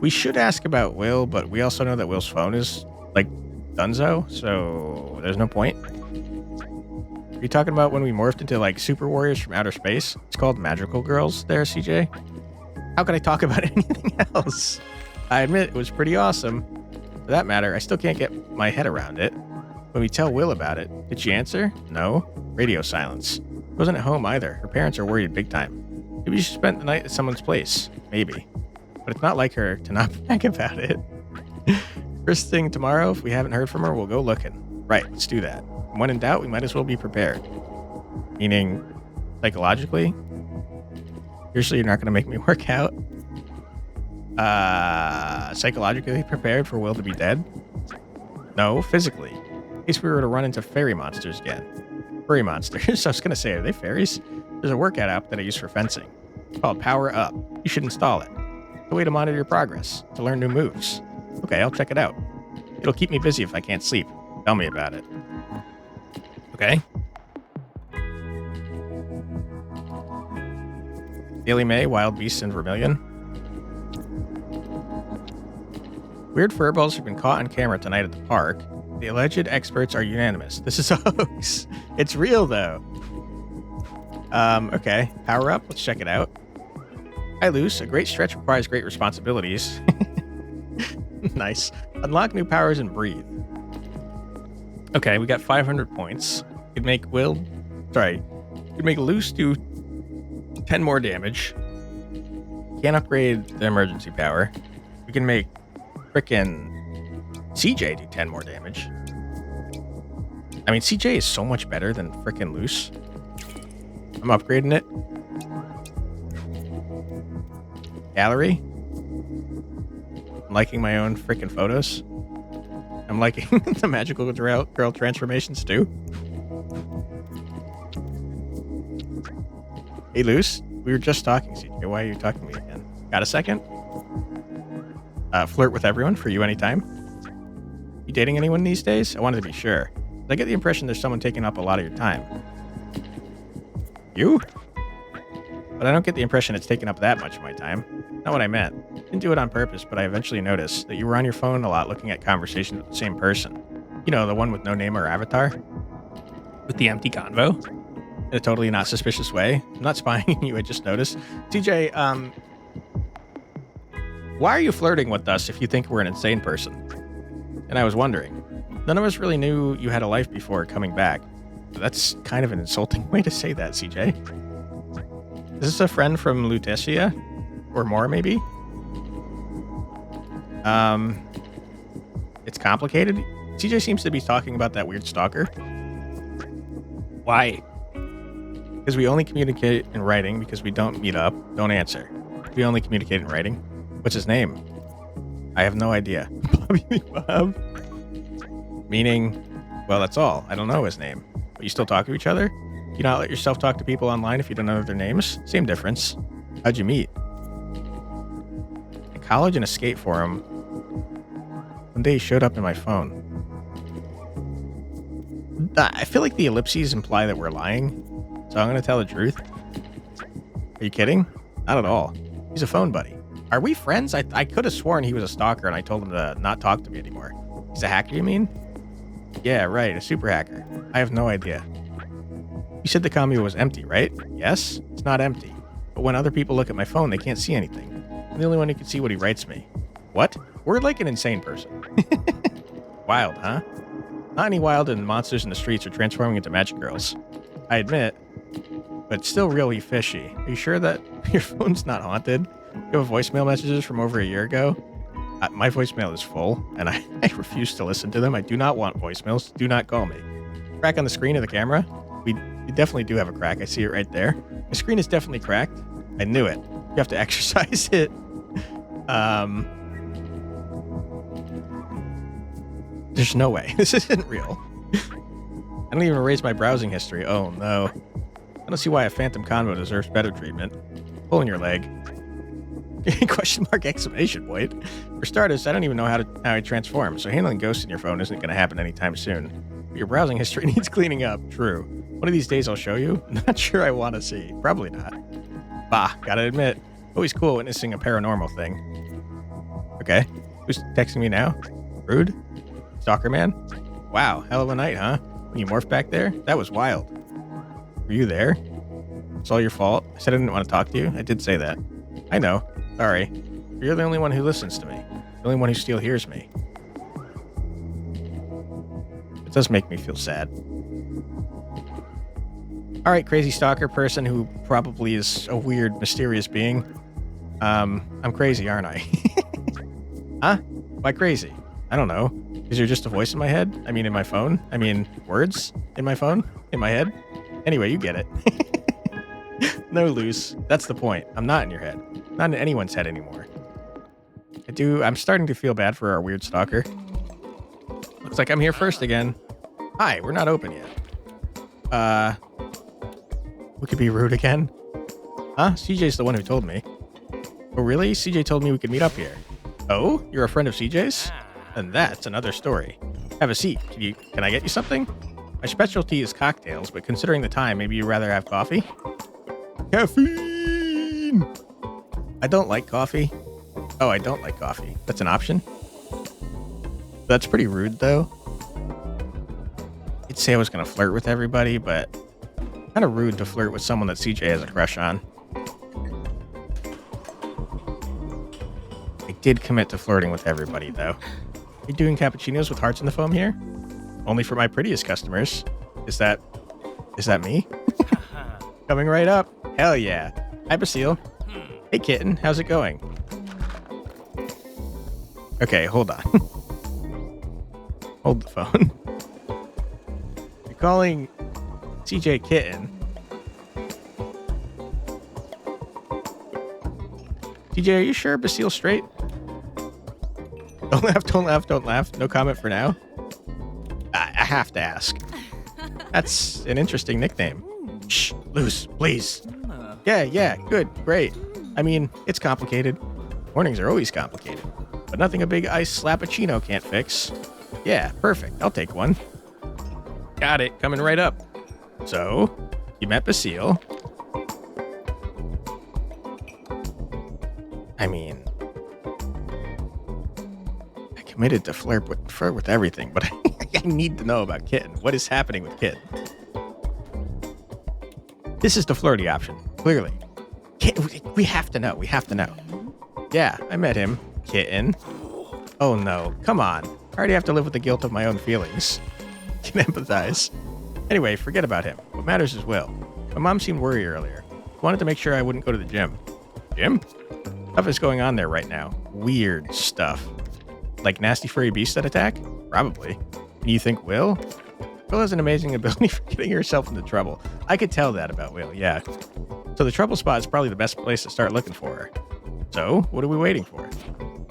We should ask about Will, but we also know that Will's phone is, like, dunzo, so there's no point. Are you talking about when we morphed into, like, super warriors from outer space? It's called Magical Girls there, CJ? How could I talk about anything else? I admit it was pretty awesome. For that matter, I still can't get my head around it. When we tell Will about it, did she answer? No. Radio silence. She wasn't at home either. Her parents are worried big time. Maybe she spent the night at someone's place. Maybe. But it's not like her to not brag about it. First thing tomorrow, if we haven't heard from her, we'll go looking. Right, let's do that. And when in doubt, we might as well be prepared. Meaning, psychologically? Seriously, you're not going to make me work out? Psychologically prepared for Will to be dead? No, physically. In case we were to run into fairy monsters again. Furry monsters? I was going to say, are they fairies? There's a workout app that I use for fencing. It's called Power Up. You should install it. It's a way to monitor your progress, to learn new moves. Okay, I'll check it out. It'll keep me busy if I can't sleep. Tell me about it. Okay. Daily May, Wild Beasts, and Vermilion. Weird furballs have been caught on camera tonight at the park. The alleged experts are unanimous. This is a hoax. It's real, though. Okay. Power Up. Let's check it out. Hi, Luce. A great stretch requires great responsibilities. Nice. Unlock new powers and breathe. Okay, we got 500 points. Could make could make Luce do 10 more damage. Can't upgrade the emergency power. We can make frickin' CJ do 10 more damage. I mean, CJ is so much better than frickin' Luce. I'm upgrading it. Gallery. I'm liking my own frickin' photos. I'm liking the magical girl transformations too. Hey, Luce. We were just talking, CJ. Why are you talking to me again? Got a second? Flirt with everyone for you anytime. You dating anyone these days? I wanted to be sure. I get the impression there's someone taking up a lot of your time. You? But I don't get the impression it's taking up that much of my time. Not what I meant. Didn't do it on purpose, but I eventually noticed that you were on your phone a lot looking at conversations with the same person. You know, the one with no name or avatar? With the empty convo? In a totally not suspicious way. I'm not spying on you, I just noticed. TJ, why are you flirting with us if you think we're an insane person? And I was wondering. None of us really knew you had a life before coming back. That's kind of an insulting way to say that, CJ. Is this a friend from Lutetia? Or more, maybe? It's complicated. CJ seems to be talking about that weird stalker. Why? Because we only communicate in writing because we don't meet up. Don't answer. We only communicate in writing. What's his name? I have no idea. Bobby Bob? Meaning, well, that's all. I don't know his name. But you still talk to each other? You not let yourself talk to people online if you don't know their names? Same difference. How'd you meet? At college and a skate forum. One day he showed up in my phone. I feel like the ellipses imply that we're lying, so I'm going to tell the truth. Are you kidding? Not at all. He's a phone buddy. Are we friends? I could have sworn he was a stalker and I told him to not talk to me anymore. He's a hacker, you mean? Yeah, right, a super hacker. I have no idea. You said the commune was empty, right? Yes, it's not empty. But when other people look at my phone, they can't see anything. I'm the only one who can see what he writes me. What? We're like an insane person. Wild, huh? Not any wild and monsters in the streets are transforming into magic girls. I admit, but it's still really fishy. Are you sure that your phone's not haunted? You have voicemail messages from over a year ago? My voicemail is full, and I refuse to listen to them. I do not want voicemails. Do not call me. Crack on the screen of the camera? We definitely do have a crack. I see it right there. The screen is definitely cracked. I knew it. You have to exercise it. There's no way. This isn't real. I don't even erase my browsing history. Oh, no. I don't see why a phantom convo deserves better treatment. Pulling your leg. Question mark exclamation point. For starters, I don't even know how I transform, so handling ghosts in your phone isn't going to happen anytime soon. But your browsing history needs cleaning up. True. One of these days I'll show you. Not sure I want to see. Probably not. Bah, gotta admit. Always cool witnessing a paranormal thing. Okay. Who's texting me now? Rude? Stalker man? Wow, hell of a night, huh? When you morphed back there? That was wild. Were you there? It's all your fault. I said I didn't want to talk to you. I did say that. I know. Sorry. You're the only one who listens to me. The only one who still hears me. It does make me feel sad. Alright, crazy stalker person who probably is a weird, mysterious being. I'm crazy, aren't I? Huh? Why crazy? I don't know. Is there just a voice in my head? I mean, in my phone? I mean, words in my phone? In my head? Anyway, you get it. No, Luce. That's the point. I'm not in your head. Not in anyone's head anymore. I'm starting to feel bad for our weird stalker. Looks like I'm here first again. Hi, we're not open yet. We could be rude again? Huh? CJ's the one who told me. Oh, really? CJ told me we could meet up here. Oh? You're a friend of CJ's? And that's another story. Have a seat. Can I get you something? My specialty is cocktails, but considering the time, maybe you'd rather have coffee? Caffeine! I don't like coffee. Oh, I don't like coffee. That's an option? That's pretty rude, though. I'd say I was going to flirt with everybody, but kind of rude to flirt with someone that CJ has a crush on. I did commit to flirting with everybody, though. Are you doing cappuccinos with hearts in the foam here? Only for my prettiest customers. Is that me? Coming right up. Hell yeah. Hi, Basile. Hey, kitten. How's it going? Okay, hold on. Hold the phone. You're calling CJ kitten. CJ, are you sure Basile's straight? Don't laugh, don't laugh, don't laugh. No comment for now. I have to ask. That's an interesting nickname. Shh, Luce, please. Yeah, good, great. I mean, it's complicated. Mornings are always complicated. But nothing a big ice slappuccino can't fix. Yeah, perfect. I'll take one. Got it. Coming right up. So, you met Basile. I mean, I committed to flirt with everything, but I need to know about Kitten. What is happening with Kitten? This is the flirty option, clearly. We have to know. We have to know. Yeah, I met him. Kitten. Oh no, come on. I already have to live with the guilt of my own feelings. Can empathize. Anyway, forget about him. What matters is Will. My mom seemed worried earlier. Wanted to make sure I wouldn't go to the gym. Gym? Stuff is going on there right now. Weird stuff. Like nasty furry beasts that attack? Probably. And you think Will? Will has an amazing ability for getting herself into trouble. I could tell that about Will, yeah. So the trouble spot is probably the best place to start looking for her. So, what are we waiting for?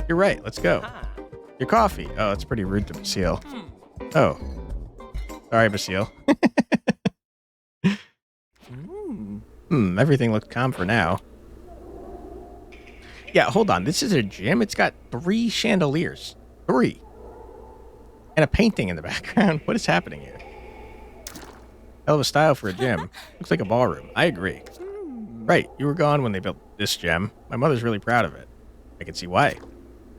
You're right, let's go. Your coffee. Oh, that's pretty rude to Basile. Oh. Sorry, Basile. Everything looks calm for now. Yeah, hold on. This is a gym? It's got 3 chandeliers. 3. And a painting in the background. What is happening here? Hell of a style for a gym. Looks like a ballroom. I agree. Right, you were gone when they built this gem. My mother's really proud of it. I can see why.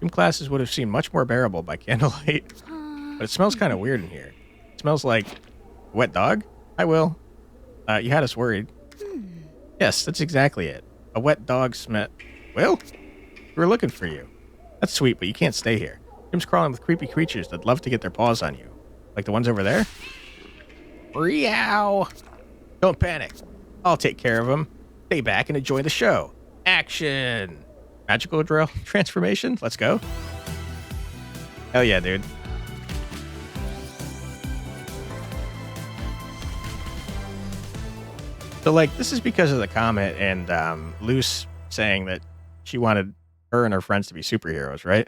Gym classes would have seemed much more bearable by candlelight. But it smells kind of weird in here. It smells like a wet dog? Hi, Will. You had us worried. Yes, that's exactly it. A wet dog smell. Will? We were looking for you. That's sweet, but you can't stay here. Jim's crawling with creepy creatures that'd love to get their paws on you. Like the ones over there? Meow! Don't panic. I'll take care of them. Stay back and enjoy the show. Action! Magical drill transformation? Let's go. Hell yeah, dude. So, like, this is because of the comment and Luce saying that she wanted her and her friends to be superheroes, right?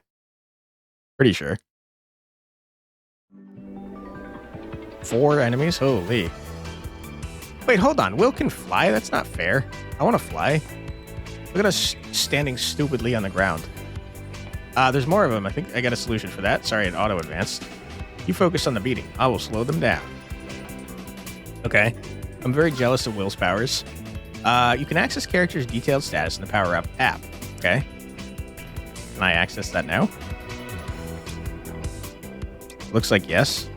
Pretty sure. 4 enemies? Holy. Wait, hold on. Will can fly? That's not fair. I want to fly. Look at us standing stupidly on the ground. There's more of them. I think I got a solution for that. Sorry, it auto-advanced. You focus on the beating. I will slow them down. Okay. I'm very jealous of Will's powers. You can access characters' detailed status in the Power Up app. Okay. Can I access that now? Looks like yes.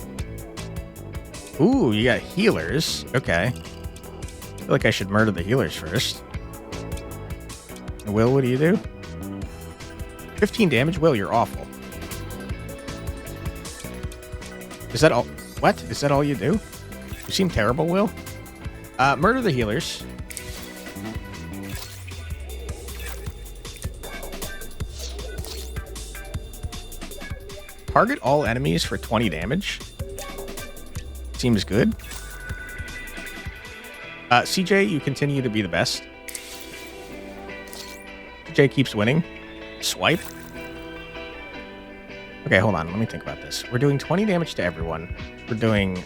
Ooh, you got healers. Okay. I feel like I should murder the healers first. Will, what do you do? 15 damage? Will, you're awful. Is that all? What? Is that all you do? You seem terrible, Will. Murder the healers. Target all enemies for 20 damage. Seems good. CJ, you continue to be the best. CJ keeps winning. Swipe. Okay, hold on. Let me think about this. We're doing 20 damage to everyone. We're doing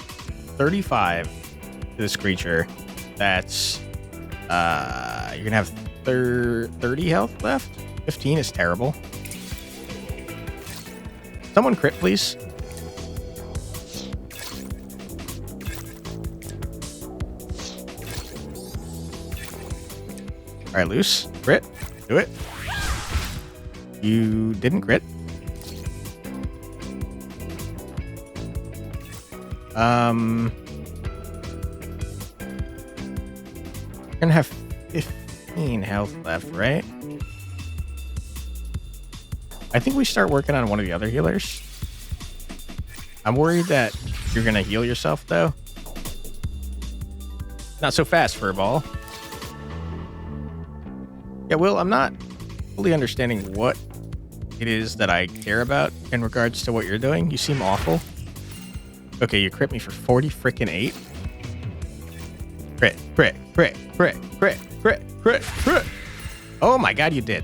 35 to this creature. That's... you're gonna have 30 health left? 15 is terrible. Someone crit, please. All right, Luce. Crit. Do it. You didn't crit. You're gonna have 15 health left, right? I think we start working on one of the other healers. I'm worried that you're gonna heal yourself, though. Not so fast, Furball. Yeah, Will, I'm not fully understanding what it is that I care about in regards to what you're doing. You seem awful. Okay, you crit me for 40 frickin' 8. Crit, crit, crit, crit, crit, crit, crit, crit. Oh my god, you did.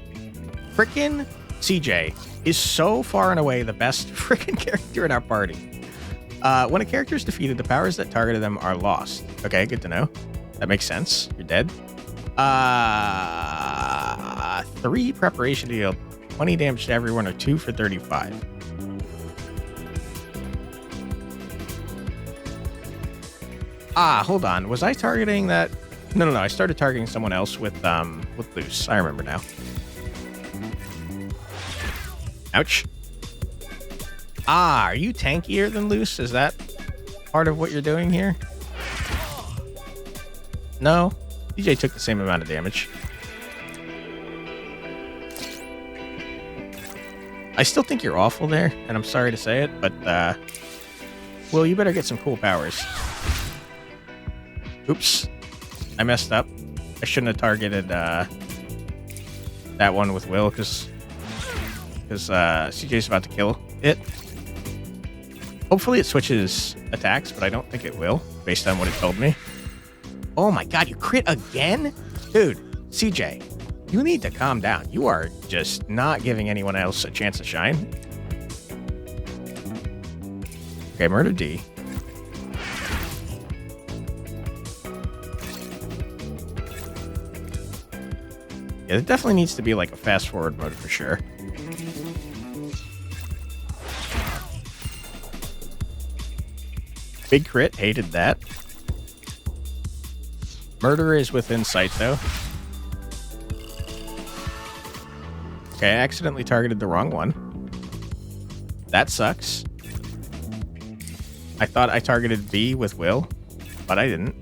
Frickin' CJ is so far and away the best frickin' character in our party. When a character is defeated, the powers that targeted them are lost. Okay, good to know. That makes sense. You're dead. 3 preparation to deal 20 damage to everyone, or 2 for 35. Hold on. Was I targeting that? No. I started targeting someone else with Luce. I remember now. Ouch. Are you tankier than Luce? Is that part of what you're doing here? No. DJ took the same amount of damage. I still think you're awful there, and I'm sorry to say it, but, Will, you better get some cool powers. Oops. I messed up. I shouldn't have targeted, that one with Will, because CJ's about to kill it. Hopefully it switches attacks, but I don't think it will, based on what it told me. Oh my god, you crit again? Dude, CJ, you need to calm down. You are just not giving anyone else a chance to shine. Okay, murder D. Yeah, it definitely needs to be like a fast forward mode for sure. Big crit, hated that. Murder is within sight though. Okay, I accidentally targeted the wrong one. That sucks. I thought I targeted B with Will, but I didn't.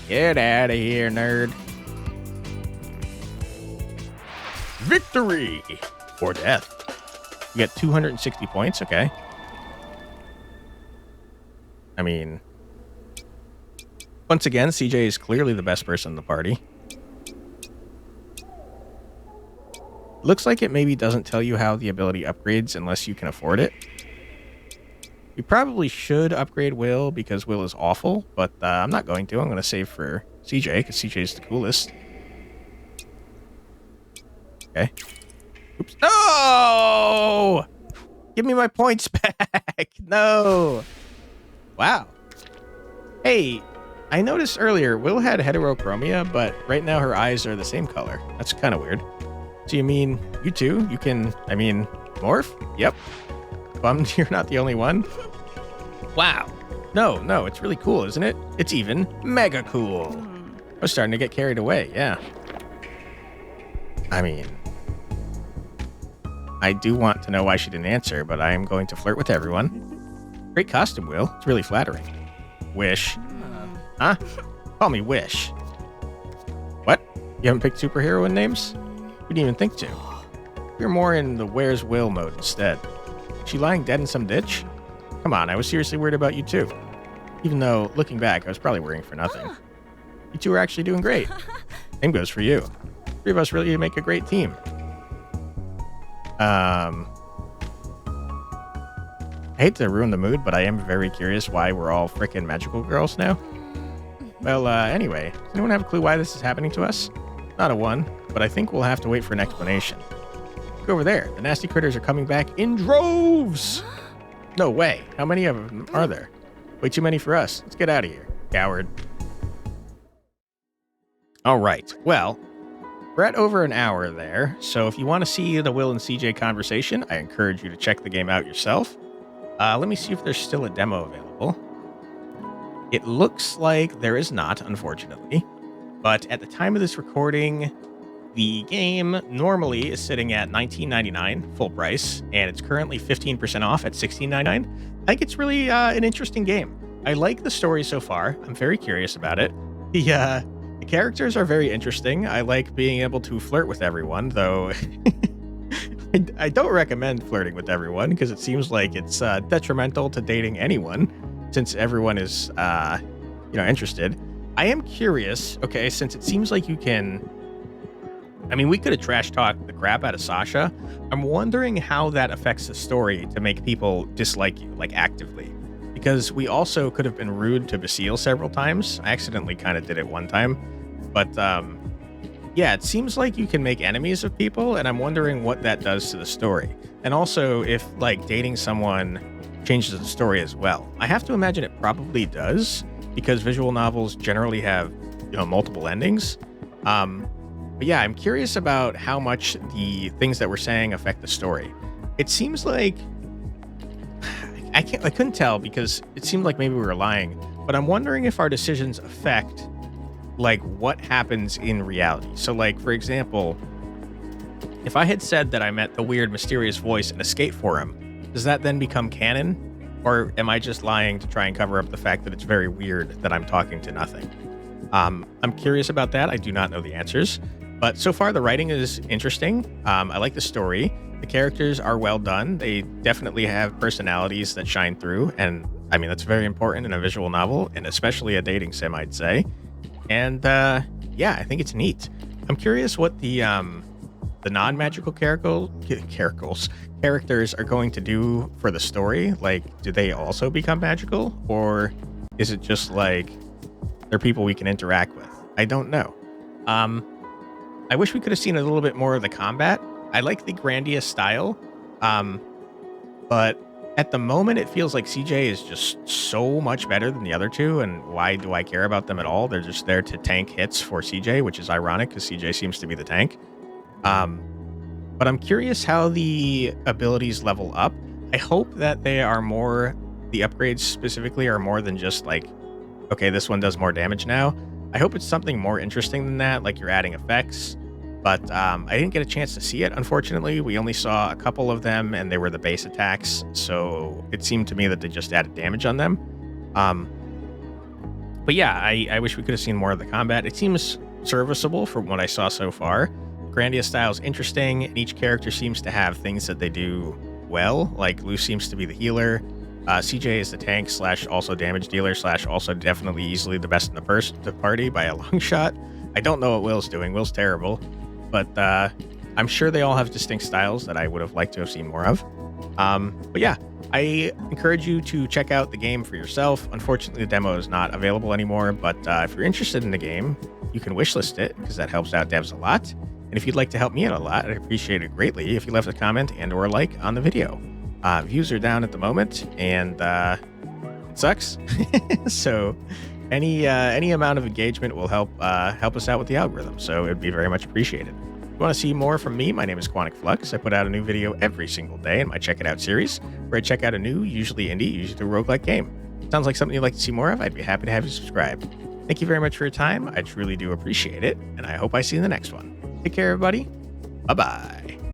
Get out of here, nerd. Victory! Or death. You get 260 points, okay. I mean, once again, CJ is clearly the best person in the party. Looks like it maybe doesn't tell you how the ability upgrades unless you can afford it. You probably should upgrade Will because Will is awful, but I'm not going to. I'm going to save for CJ because CJ is the coolest. Okay. Oops. No! Give me my points back. No. Wow. Hey, I noticed earlier Will had heterochromia, but right now her eyes are the same color. That's kind of weird. So you mean you too? You can, morph? Yep. Bummed you're not the only one. Wow. No, it's really cool, isn't it? It's even mega cool. I was starting to get carried away, yeah. I mean, I do want to know why she didn't answer, but I am going to flirt with everyone. Great costume, Will. It's really flattering. Wish. Huh? Call me Wish. What? You haven't picked superhero names? We didn't even think to. You're more in the Where's Will mode instead. Is she lying dead in some ditch? Come on, I was seriously worried about you too. Even though, looking back, I was probably worrying for nothing. You two are actually doing great. Same goes for you. Three of us really make a great team. I hate to ruin the mood, but I am very curious why we're all frickin' magical girls now. Well, anyway, does anyone have a clue why this is happening to us? Not a one, but I think we'll have to wait for an explanation. Look over there. The nasty critters are coming back in droves! No way. How many of them are there? Way too many for us. Let's get out of here, coward. All right. Well, we're at over an hour there, so if you want to see the Will and CJ conversation, I encourage you to check the game out yourself. Let me see if there's still a demo available. It looks like there is not, unfortunately. But at the time of this recording, the game normally is sitting at $19.99 full price, and it's currently 15% off at $16.99. I think it's really an interesting game. I like the story so far. I'm very curious about it. The characters are very interesting. I like being able to flirt with everyone, though I don't recommend flirting with everyone because it seems like it's detrimental to dating anyone since everyone is, interested. I am curious, okay, since it seems like you can... we could have trash-talked the crap out of Sasha. I'm wondering how that affects the story to make people dislike you, like, actively. Because we also could have been rude to Basile several times. I accidentally kind of did it one time. But, yeah, it seems like you can make enemies of people, and I'm wondering what that does to the story. And also, if, like, dating someone changes the story as well. I have to imagine it probably does, because visual novels generally have, multiple endings. But yeah, I'm curious about how much the things that we're saying affect the story. It seems like I couldn't tell because it seemed like maybe we were lying, but I'm wondering if our decisions affect like what happens in reality. So like, for example, if I had said that I met the weird mysterious voice in Escape Forum, does that then become canon? Or am I just lying to try and cover up the fact that it's very weird that I'm talking to nothing? I'm curious about that. I do not know the answers. But so far, the writing is interesting. I like the story. The characters are well done. They definitely have personalities that shine through. And that's very important in a visual novel, and especially a dating sim, I'd say. And yeah, I think it's neat. I'm curious what the non-magical characters are going to do for the story. Like, do they also become magical? Or is it just like they're people we can interact with? I don't know. I wish we could have seen a little bit more of the combat. I like the Grandia-Style, but at the moment it feels like CJ is just so much better than the other two, and why do I care about them at all? They're just there to tank hits for CJ, which is ironic because CJ seems to be the tank. But I'm curious how the abilities level up. I hope that the upgrades specifically are more than just like, okay, this one does more damage now. I hope it's something more interesting than that, like you're adding effects. But I didn't get a chance to see it, unfortunately. We only saw a couple of them, and they were the base attacks. So it seemed to me that they just added damage on them. Um, but yeah, I wish we could have seen more of the combat. It seems serviceable from what I saw so far. Grandia-Style is interesting, and each character seems to have things that they do well. Like Lou seems to be the healer. CJ is the tank slash also damage dealer slash also definitely easily the best in the party by a long shot. I don't know what Will's doing. Will's terrible, but I'm sure they all have distinct styles that I would have liked to have seen more of. But yeah, I encourage you to check out the game for yourself. Unfortunately, the demo is not available anymore, but if you're interested in the game, you can wishlist it because that helps out devs a lot. And if you'd like to help me out a lot, I'd appreciate it greatly if you left a comment and or a like on the video. Views are down at the moment, and it sucks. So any amount of engagement will help us out with the algorithm. So it'd be very much appreciated. If you want to see more from me, my name is Quantic Flux. I put out a new video every single day in my Check It Out series, where I check out a new, usually indie, usually a roguelike game. Sounds like something you'd like to see more of? I'd be happy to have you subscribe. Thank you very much for your time. I truly do appreciate it, and I hope I see you in the next one. Take care, everybody. Bye-bye.